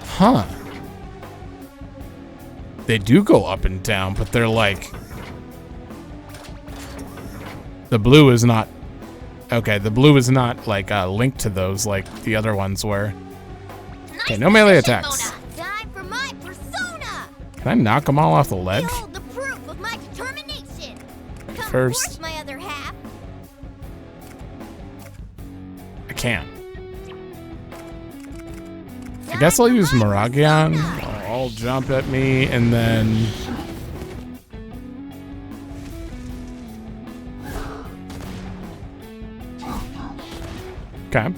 Huh. They do go up and down, but they're like... The blue is not... Okay, the blue is not like linked to those like the other ones were. Okay, no melee attacks. Time for my persona. Can I knock them all off the ledge? Behold the proof of my determination. Come First. forth, my other half. I can't. I guess I'll use Miragion. I'll jump at me and then... Okay.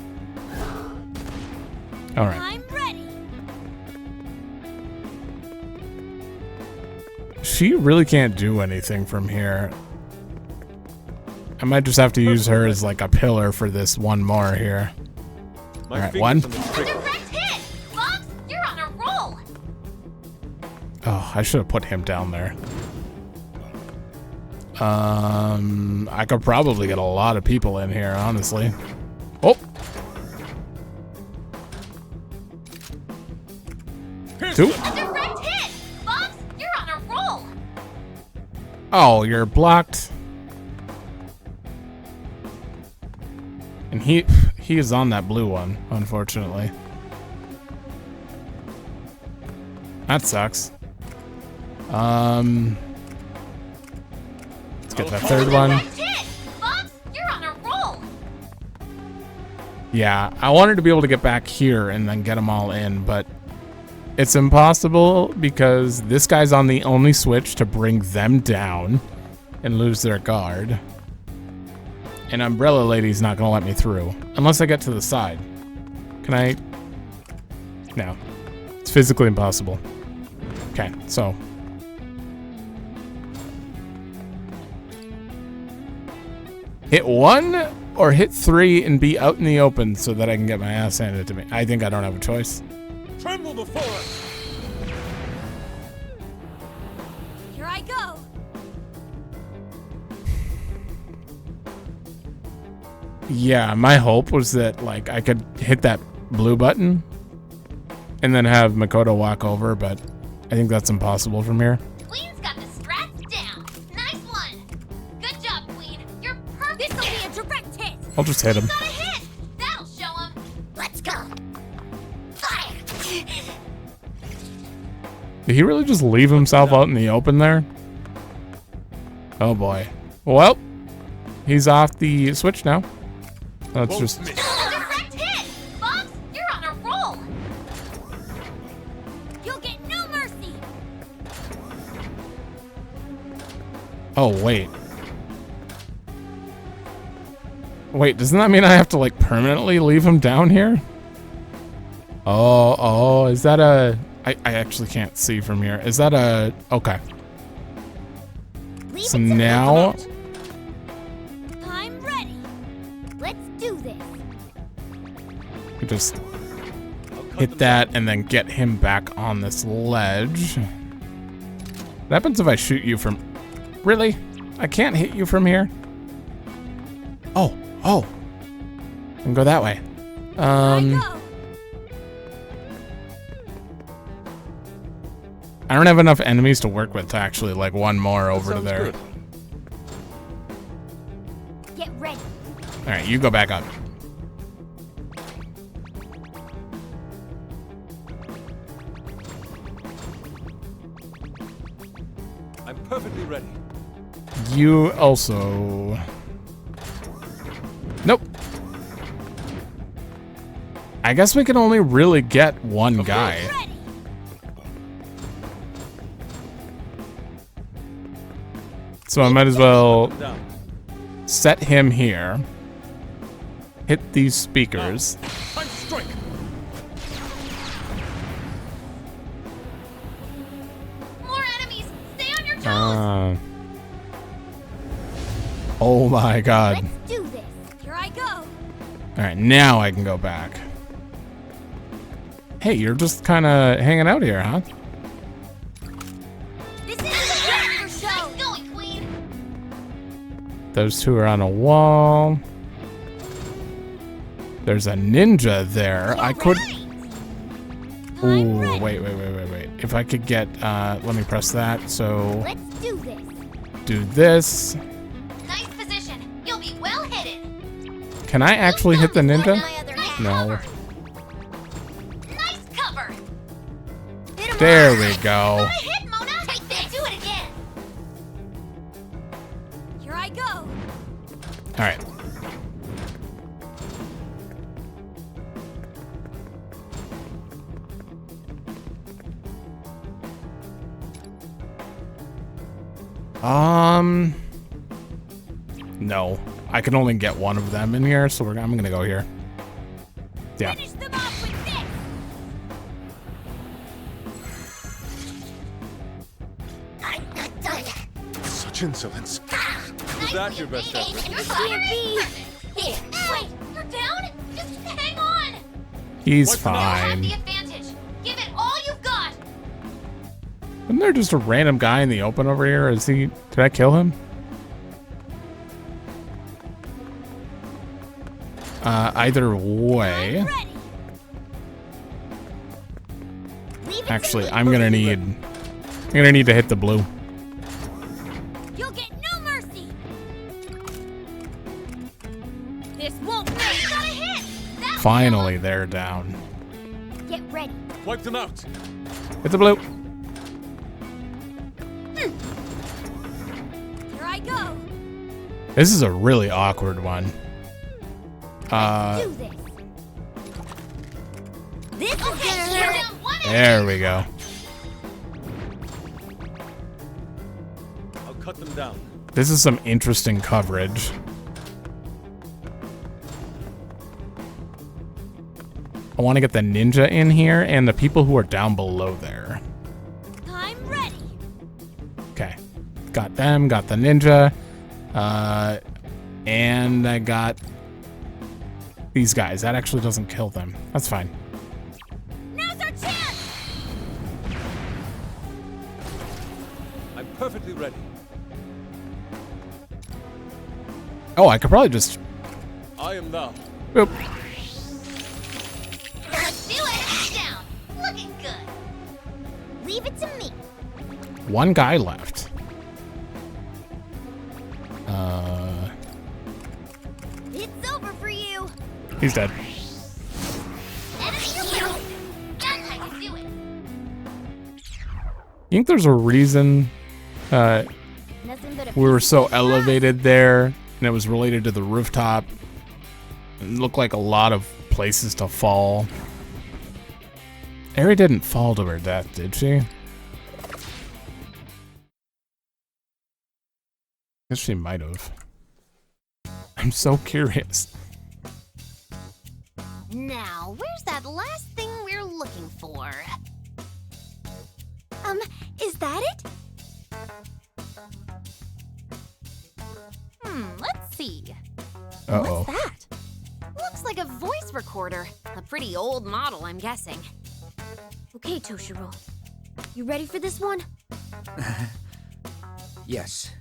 All right. I'm ready. She really can't do anything from here. I might just have to use her as like a pillar for this one more here. All right, one. Direct hit! Bumps, you're on a roll! Oh, I should have put him down there. I could probably get a lot of people in here, honestly. Oh. Two. A direct hit! Bumps, you're on a roll! Oh, you're blocked. And he is on that blue one, unfortunately. That sucks. Let's get that third one. Bumps, you're on a roll! Yeah, I wanted to be able to get back here and then get them all in, but it's impossible because this guy's on the only switch to bring them down and lose their guard. And Umbrella Lady's not gonna let me through unless I get to the side. Can I? No, it's physically impossible. Okay, so hit 1 or hit 3 and be out in the open so that I can get my ass handed to me. I think I don't have a choice. Tremble before us! Here I go. Yeah, my hope was that like I could hit that blue button and then have Makoto walk over, but I think that's impossible from here. Queen's got the strats down. Nice one. Good job, Queen. You're perfect. This'll be a direct hit. I'll just hit him. Got a hit. That'll show him. Let's go. Fire! Did he really just leave himself out in the open there? Oh boy. Well, he's off the switch now. Let's just... Direct hit. Bumps, you're on a roll. You'll get no mercy. Oh, wait. Wait, doesn't that mean I have to like permanently leave him down here? Oh, is that a... I actually can't see from here. Is that a... Okay. So now... I'm ready. Let's do this. You just hit that and then get him back on this ledge. What happens if I shoot you from... Really? I can't hit you from here? Oh. I can go that way. I don't have enough enemies to work with to actually like one more over to there. Good. Get ready. All right, you go back up. I'm perfectly ready. You also... Nope. I guess we can only really get one guy. So I might as well set him here. Hit these speakers. More enemies. Stay on your toes. Oh my god. Let's do this. Here I go. Alright, now I can go back. Hey, you're just kind of hanging out here, huh? This is nice going, Queen. Those two are on a wall. There's a ninja there. I could... Ooh, wait. If I could get... let me press that, so... Let's do this. Do this. Nice position. You'll be well hidden. Can I actually hit the ninja? No. Nice cover. There we go. Hit, Mona. Take this. Do it again. Here I go. Alright. No. I can only get one of them in here, so I'm gonna go here. Yeah. Finish them off with this. Such insolence. Was that your best effort? You're sorry. Here, wait, you're down? Just hang on. He's You have fine. the advantage. Give it all you've got. Isn't there just a random guy in the open over here? Is he? Did I kill him? Either way. Actually, I'm gonna need to hit the blue. You'll get no mercy. This won't make. You got a hit. That Finally, they're down. Get ready. Wipe them out. Hit the blue. Here I go. This is a really awkward one. Do this. This is gonna hurt. There we go. I'll cut them down. This is some interesting coverage. I want to get the ninja in here and the people who are down below there. I'm ready. Okay. Got them, got the ninja. And I got these guys. That actually doesn't kill them. That's fine. Now's our chance. I'm perfectly ready. Oh, I could probably just... I am thou. Oop. Let's do it. Down. Looking good. Leave it to me. One guy left. It's over for you. He's dead. Enemy killed. That's how you do it. You think there's a reason Nothing but a we were piece so of elevated there, and it was related to the rooftop? It looked like a lot of places to fall. Eri didn't fall to her death, did she? Guess she might have. I'm so curious. Now, where's that last thing we're looking for? Is that it? Let's see. Uh-oh. What's that? Looks like a voice recorder. A pretty old model, I'm guessing. Okay, Toshiro. You ready for this one? Yes.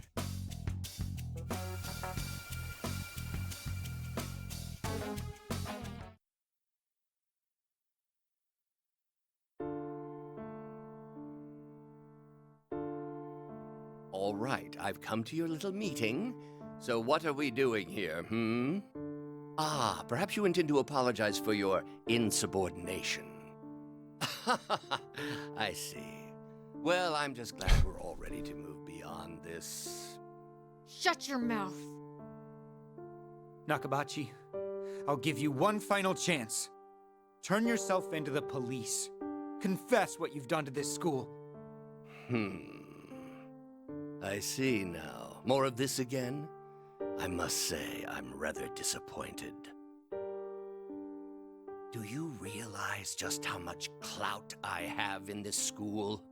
All right, I've come to your little meeting. So what are we doing here, hmm? Ah, perhaps you intend to apologize for your insubordination. I see. Well, I'm just glad we're all ready to move beyond this. Shut your mouth. Nakabachi, I'll give you one final chance. Turn yourself into the police. Confess what you've done to this school. I see now. More of this again? I must say, I'm rather disappointed. Do you realize just how much clout I have in this school?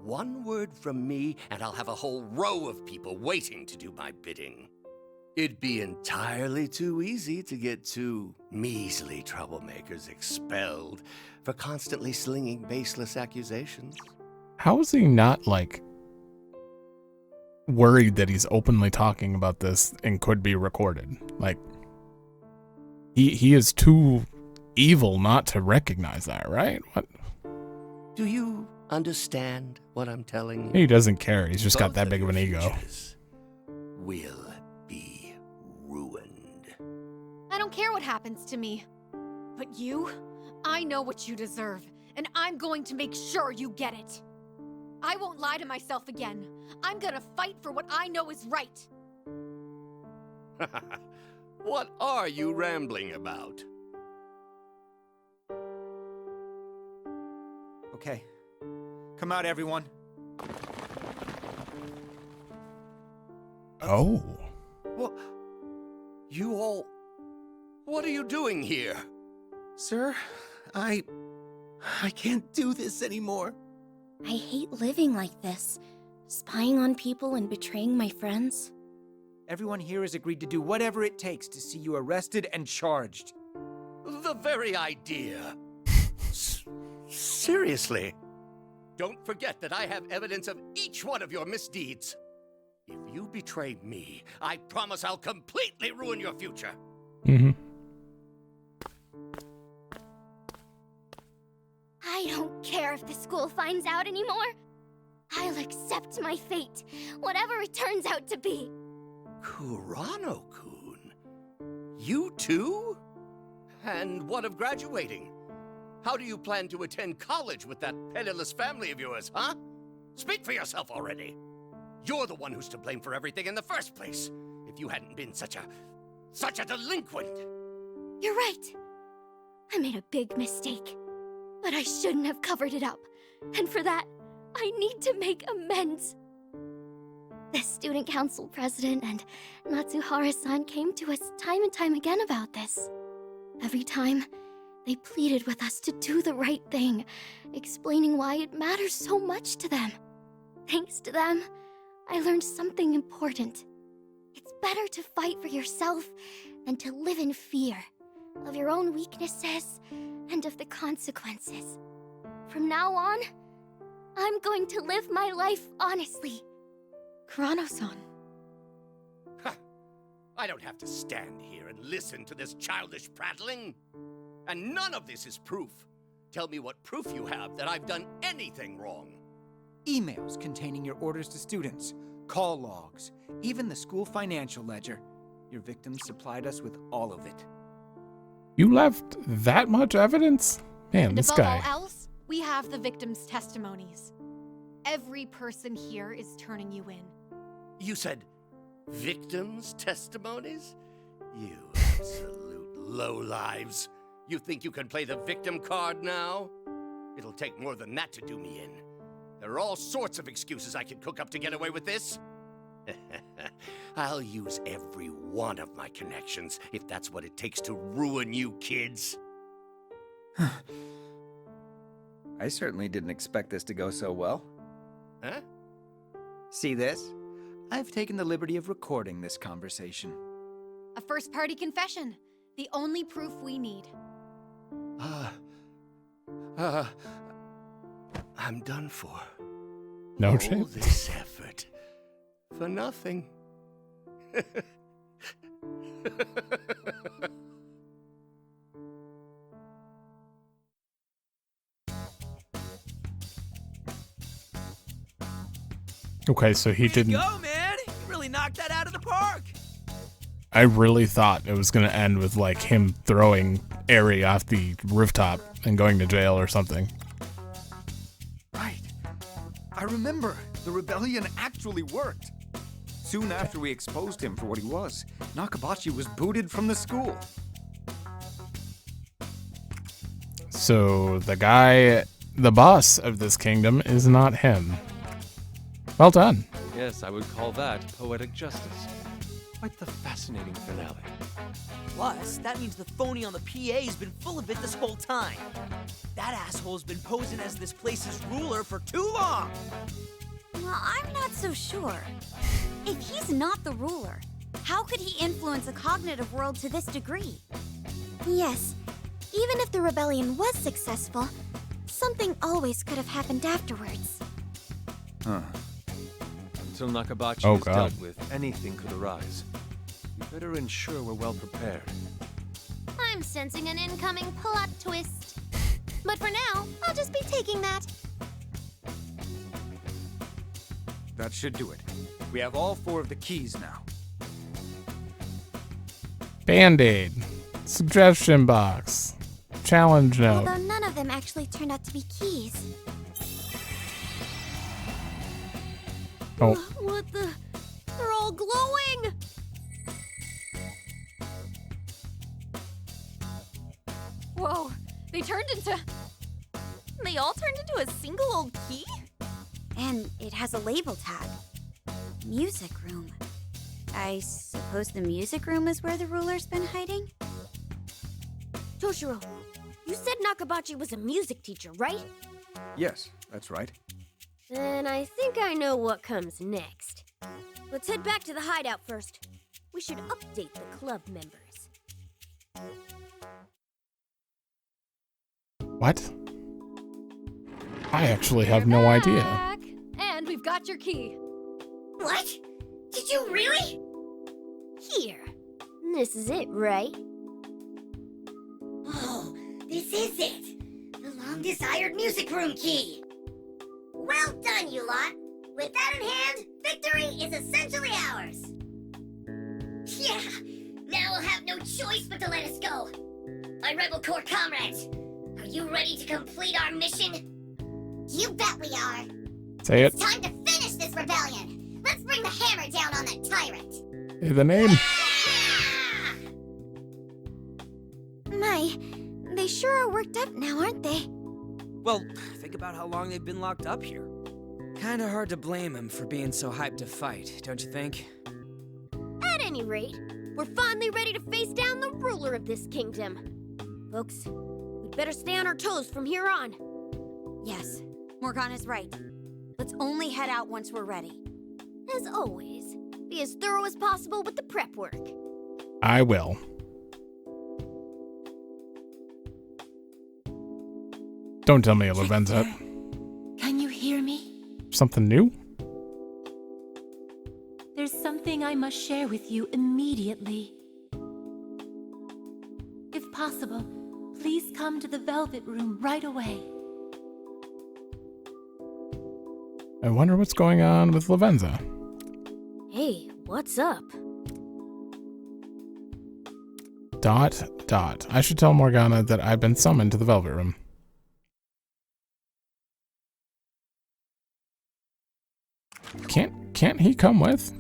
One word from me, and I'll have a whole row of people waiting to do my bidding. It'd be entirely too easy to get two measly troublemakers expelled for constantly slinging baseless accusations. How is he not, like, worried that he's openly talking about this and could be recorded? Like, he is too evil not to recognize that, right? What? Do you understand what I'm telling you? He doesn't care. He's just got Both that big of an ego. futures will be ruined. I don't care what happens to me. But you, I know what you deserve, and I'm going to make sure you get it. I won't lie to myself again. I'm gonna fight for what I know is right. What are you rambling about? Okay. Come out, everyone. Oh. Well, you all... What are you doing here? Sir, I can't do this anymore. I hate living like this. Spying on people and betraying my friends. Everyone here has agreed to do whatever it takes to see you arrested and charged. The very idea. Seriously. Don't forget that I have evidence of each one of your misdeeds. If you betray me, I promise I'll completely ruin your future. Mm-hmm. I don't care if the school finds out anymore. I'll accept my fate, whatever it turns out to be. Kurano-kun? You too? And what of graduating? How do you plan to attend college with that penniless family of yours, huh? Speak for yourself already. You're the one who's to blame for everything in the first place. If you hadn't been such a delinquent. You're right. I made a big mistake. But I shouldn't have covered it up. And for that, I need to make amends. The student council president and Natsuhara-san came to us time and time again about this. Every time, they pleaded with us to do the right thing, explaining why it matters so much to them. Thanks to them, I learned something important. It's better to fight for yourself than to live in fear of your own weaknesses and of the consequences. From now on, I'm going to live my life honestly. Kurano-san. I don't have to stand here and listen to this childish prattling. And none of this is proof. Tell me what proof you have that I've done anything wrong. Emails containing your orders to students, call logs, even the school financial ledger. Your victims supplied us with all of it. You left that much evidence? Man, And this above guy. all else, we have the victims' testimonies. Every person here is turning you in. You said victims' testimonies? You absolute lowlives. You think you can play the victim card now? It'll take more than that to do me in. There are all sorts of excuses I can cook up to get away with this. I'll use every one of my connections if that's what it takes to ruin you kids. I certainly didn't expect this to go so well. Huh? See this? I've taken the liberty of recording this conversation. A first-party confession. The only proof we need. I'm done for. No All chance. this effort for nothing. Okay, so he didn't. Go, man! You really knocked that out of the park! I really thought it was gonna end with like him throwing Eri off the rooftop and going to jail or something. Right. I remember. The rebellion actually worked. Soon after we exposed him for what he was, Nakabachi was booted from the school. So the guy, the boss of this kingdom, is not him. Well done. Yes, I would call that poetic justice. Quite the fascinating finale. Plus, that means the phony on the PA's been full of it this whole time. That asshole's been posing as this place's ruler for too long! Well, I'm not so sure. If he's not the ruler, how could he influence a cognitive world to this degree? Yes, even if the rebellion was successful, something always could have happened afterwards. Huh. Until Nakabachi Oh, is God. dealt with, anything could arise. We better ensure we're well prepared. I'm sensing an incoming plot twist. But for now, I'll just be taking that. That should do it. We have all 4 of the keys now. Band-Aid. Suggestion box. Challenge note. Although none of them actually turned out to be keys. Oh. What the? They're all glowing! Whoa, they turned into... They all turned into a single old key? And it has a label tag. Music room. I suppose the music room is where the ruler's been hiding? Toshiro, you said Nakabachi was a music teacher, right? Yes, that's right. Then I think I know what comes next. Let's head back to the hideout first. We should update the club members. What? I actually have no idea. Back. And we've got your key. What? Did you really? Here. This is it, right? Oh, this is it. The long-desired music room key. Well done, you lot. With that in hand, victory is essentially ours. Yeah, now we'll have no choice but to let us go. My Rebel Corps comrades, are you ready to complete our mission? You bet we are. Say it. It's time to finish this rebellion. Let's bring the hammer down on that tyrant. Say the name. They sure are worked up now, aren't they? Well, think about how long they've been locked up here. Kinda hard to blame them for being so hyped to fight, don't you think? At any rate, we're finally ready to face down the ruler of this kingdom. Folks, we'd better stay on our toes from here on. Yes, Morgana's right. Let's only head out once we're ready. As always, be as thorough as possible with the prep work. I will. Don't tell me Lavenza. Can you hear me? Something new? There's something I must share with you immediately. If possible, please come to the Velvet Room right away. I wonder what's going on with Lavenza. Hey, what's up? ... I should tell Morgana that I've been summoned to the Velvet Room. Can't he come with?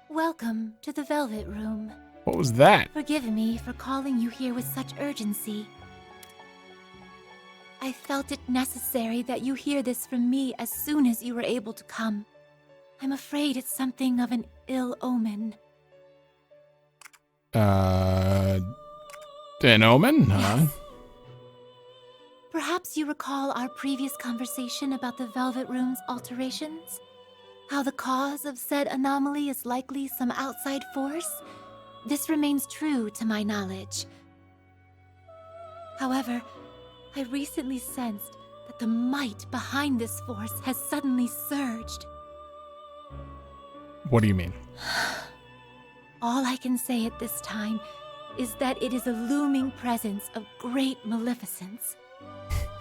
Welcome to the Velvet Room. What was that? Forgive me for calling you here with such urgency. I felt it necessary that you hear this from me as soon as you were able to come. I'm afraid it's something of an ill omen. An omen, huh? Yes. Perhaps you recall our previous conversation about the Velvet Room's alterations? How the cause of said anomaly is likely some outside force? This remains true to my knowledge. However, I recently sensed that the might behind this force has suddenly surged. What do you mean? All I can say at this time is that it is a looming presence of great maleficence.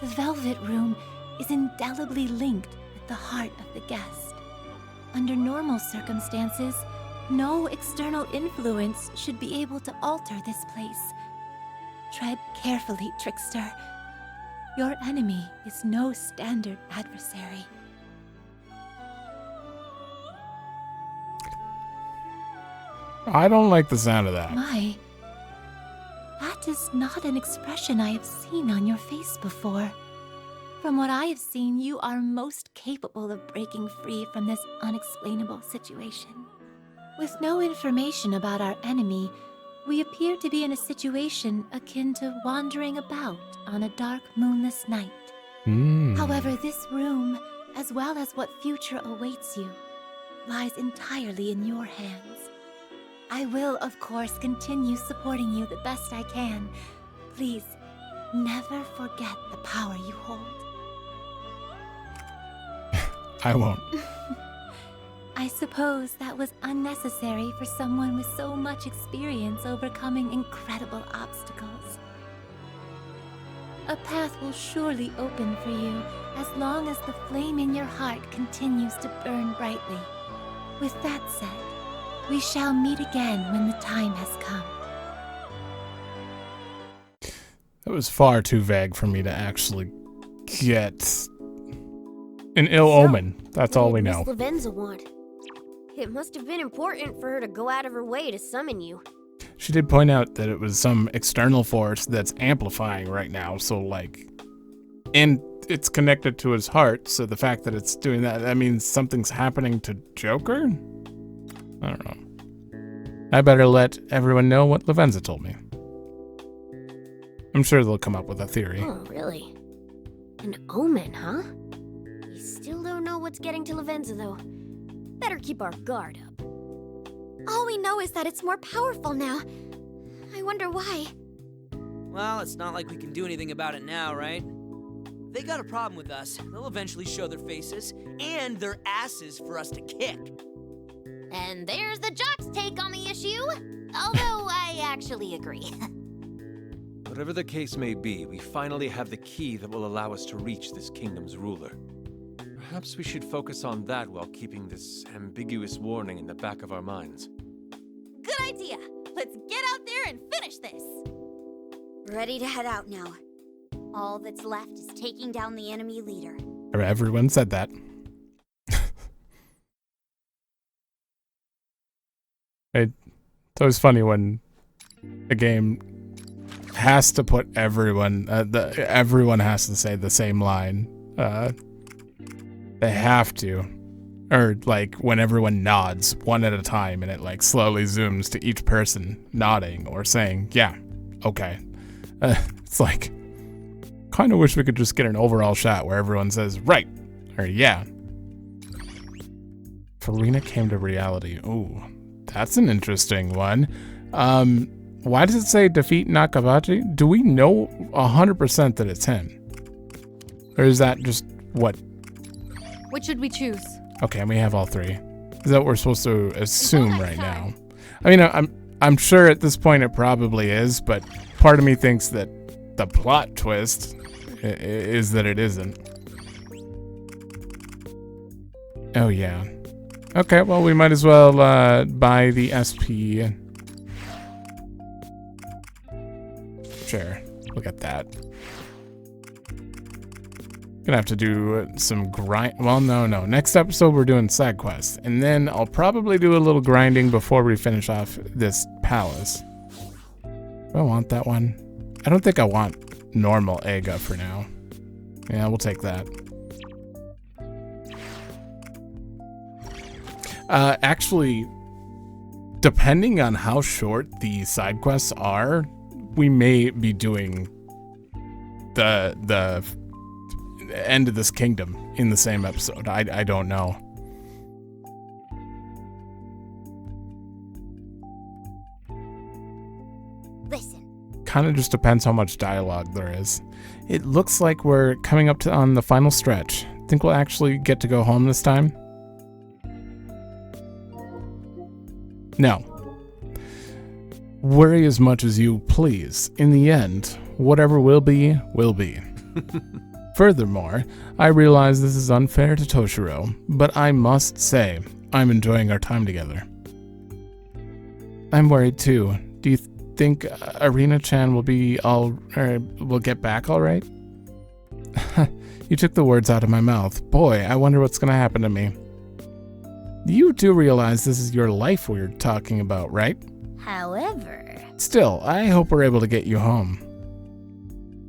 The Velvet Room is indelibly linked with the heart of the guest. Under normal circumstances, no external influence should be able to alter this place. Tread carefully, trickster. Your enemy is no standard adversary. I don't like the sound of that. My, that is not an expression I have seen on your face before. From what I have seen, you are most capable of breaking free from this unexplainable situation. With no information about our enemy, we appear to be in a situation akin to wandering about on a dark, moonless night. However, this room, as well as what future awaits you, lies entirely in your hands. I will, of course, continue supporting you the best I can. Please, never forget the power you hold. I won't. I suppose that was unnecessary for someone with so much experience overcoming incredible obstacles. A path will surely open for you as long as the flame in your heart continues to burn brightly. With that said, we shall meet again when the time has come. That was far too vague for me to actually get an ill omen. That's all we know. What did Miss Lavenza want? It must have been important for her to go out of her way to summon you. She did point out that it was some external force that's amplifying right now, so like, and it's connected to his heart, so the fact that it's doing that, that means something's happening to Joker? I don't know. I better let everyone know what Lavenza told me. I'm sure they'll come up with a theory. Oh, really? An omen, huh? We still don't know what's getting to Lavenza, though. Better keep our guard up. All we know is that it's more powerful now. I wonder why. Well, it's not like we can do anything about it now, right? If they got a problem with us, they'll eventually show their faces and their asses for us to kick. And there's the jock's take on the issue. Although I actually agree. Whatever the case may be, we finally have the key that will allow us to reach this kingdom's ruler. Perhaps we should focus on that while keeping this ambiguous warning in the back of our minds. Good idea. Let's get out there and finish this. Ready to head out now. All that's left is taking down the enemy leader. Everyone said that. It's always funny when a game has to put everyone, everyone has to say the same line. They have to. Or like when everyone nods one at a time and it like slowly zooms to each person nodding or saying, yeah, okay. It's like, kind of wish we could just get an overall shot where everyone says, right, or yeah. If Erina came to reality, ooh, that's an interesting one. Why does it say defeat Nakabachi? Do we know 100% that it's him? Or is that just what? Which should we choose? Okay, and we have all three. Is that what we're supposed to assume right now? I mean, I'm sure at this point it probably is, but part of me thinks that the plot twist is that it isn't. Oh yeah. Okay, well we might as well buy the SP. Sure, look at that. Gonna have to do some grind. Well, no. Next episode we're doing side quests, and then I'll probably do a little grinding before we finish off this palace. Do I want that one? I don't think I want normal Aga for now. Yeah, we'll take that. Actually, depending on how short the side quests are, we may be doing the end of this kingdom in the same episode. I don't know. Listen. Kind of just depends how much dialogue there is. It looks like we're coming up on the final stretch. Think we'll actually get to go home this time? No. Worry as much as you please. In the end, whatever will be, will be. Furthermore, I realize this is unfair to Toshiro, but I must say, I'm enjoying our time together. I'm worried too. Do you think Erina-chan will get back all right? You took the words out of my mouth. Boy, I wonder what's gonna happen to me. You do realize this is your life we're talking about, right? However... Still, I hope we're able to get you home.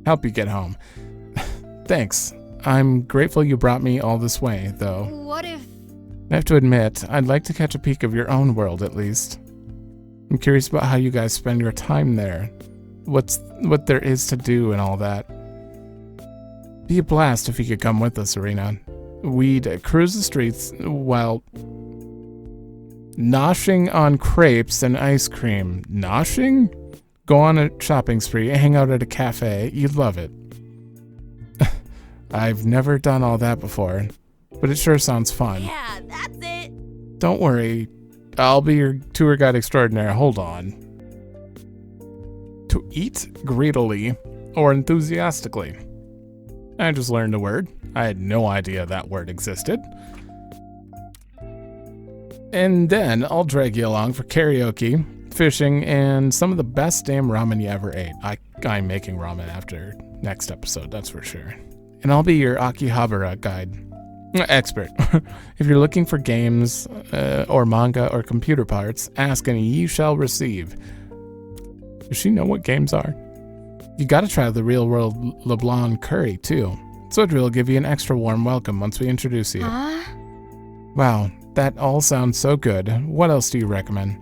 Help you get home. Thanks. I'm grateful you brought me all this way, though. What if... I have to admit, I'd like to catch a peek of your own world, at least. I'm curious about how you guys spend your time there. What there is to do and all that. Be a blast if you could come with us, Erina. We'd cruise the streets while noshing on crepes and ice cream. Noshing? Go on a shopping spree, hang out at a cafe. You'd love it. I've never done all that before, but it sure sounds fun. Yeah, that's it. Don't worry. I'll be your tour guide extraordinaire. Hold on. To eat greedily or enthusiastically. I just learned a word. I had no idea that word existed. And then I'll drag you along for karaoke, fishing, and some of the best damn ramen you ever ate. I'm making ramen after next episode, that's for sure. And I'll be your Akihabara guide. Expert. If you're looking for games, or manga, or computer parts, ask and ye shall receive. Does she know what games are? You gotta try the real world LeBlanc curry, too. Sodri will give you an extra warm welcome once we introduce you. Huh? Wow, that all sounds so good. What else do you recommend?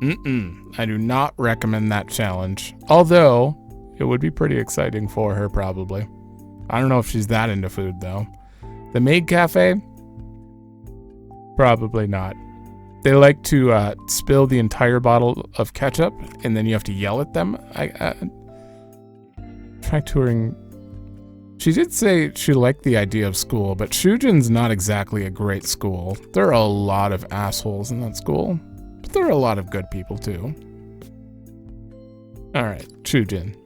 I do not recommend that challenge. Although, it would be pretty exciting for her, probably. I don't know if she's that into food, though. The Maid Cafe? Probably not. They like to spill the entire bottle of ketchup, and then you have to yell at them. Try touring. She did say she liked the idea of school, but Shujin's not exactly a great school. There are a lot of assholes in that school, but there are a lot of good people, too. Alright, Shujin.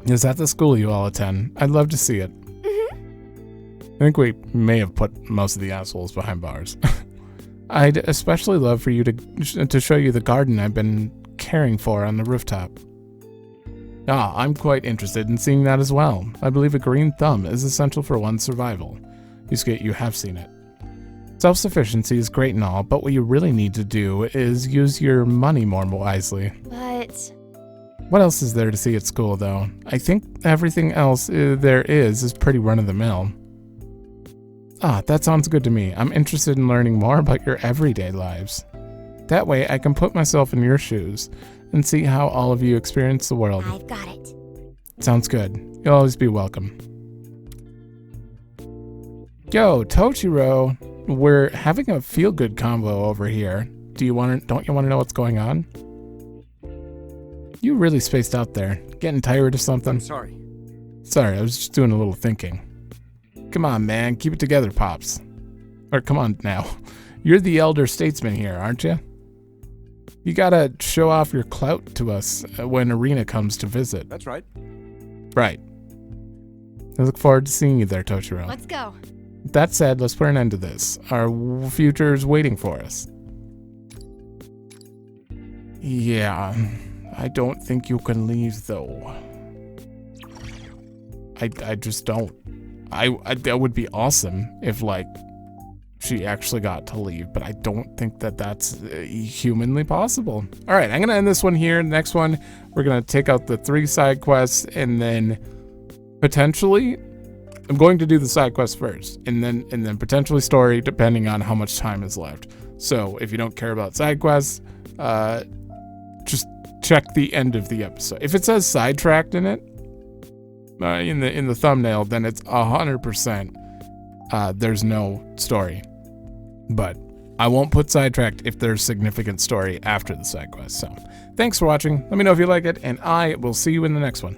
Is that the school you all attend? I'd love to see it. I think we may have put most of the assholes behind bars. I'd especially love for you to show you the garden I've been caring for on the rooftop. Ah, I'm quite interested in seeing that as well. I believe a green thumb is essential for one's survival. You have seen it. Self-sufficiency is great and all, but what you really need to do is use your money more wisely. But... What else is there to see at school, though? I think everything else there is pretty run-of-the-mill. Ah, that sounds good to me. I'm interested in learning more about your everyday lives. That way, I can put myself in your shoes and see how all of you experience the world. I've got it. Sounds good. You'll always be welcome. Yo, Tochiro, we're having a feel-good convo over here. Don't you want to know what's going on? You really spaced out there. Getting tired of something? I'm sorry. Sorry, I was just doing a little thinking. Come on, man. Keep it together, Pops. Or come on now. You're the elder statesman here, aren't you? You gotta show off your clout to us when Erina comes to visit. That's right. Right. I look forward to seeing you there, Tochiro. Let's go. That said, let's put an end to this. Our future's waiting for us. Yeah, I don't think you can leave, though. I just don't. That would be awesome if, like, she actually got to leave, but I don't think that that's humanly possible. All right, I'm going to end this one here. Next one, we're going to take out the 3 side quests, and then potentially, I'm going to do the side quest first, and then potentially story, depending on how much time is left. So if you don't care about side quests, just check the end of the episode. If it says sidetracked in it, in the thumbnail, then it's 100%. There's no story. But I won't put sidetracked if there's significant story after the side quest. So thanks for watching. Let me know if you like it, and I will see you in the next one.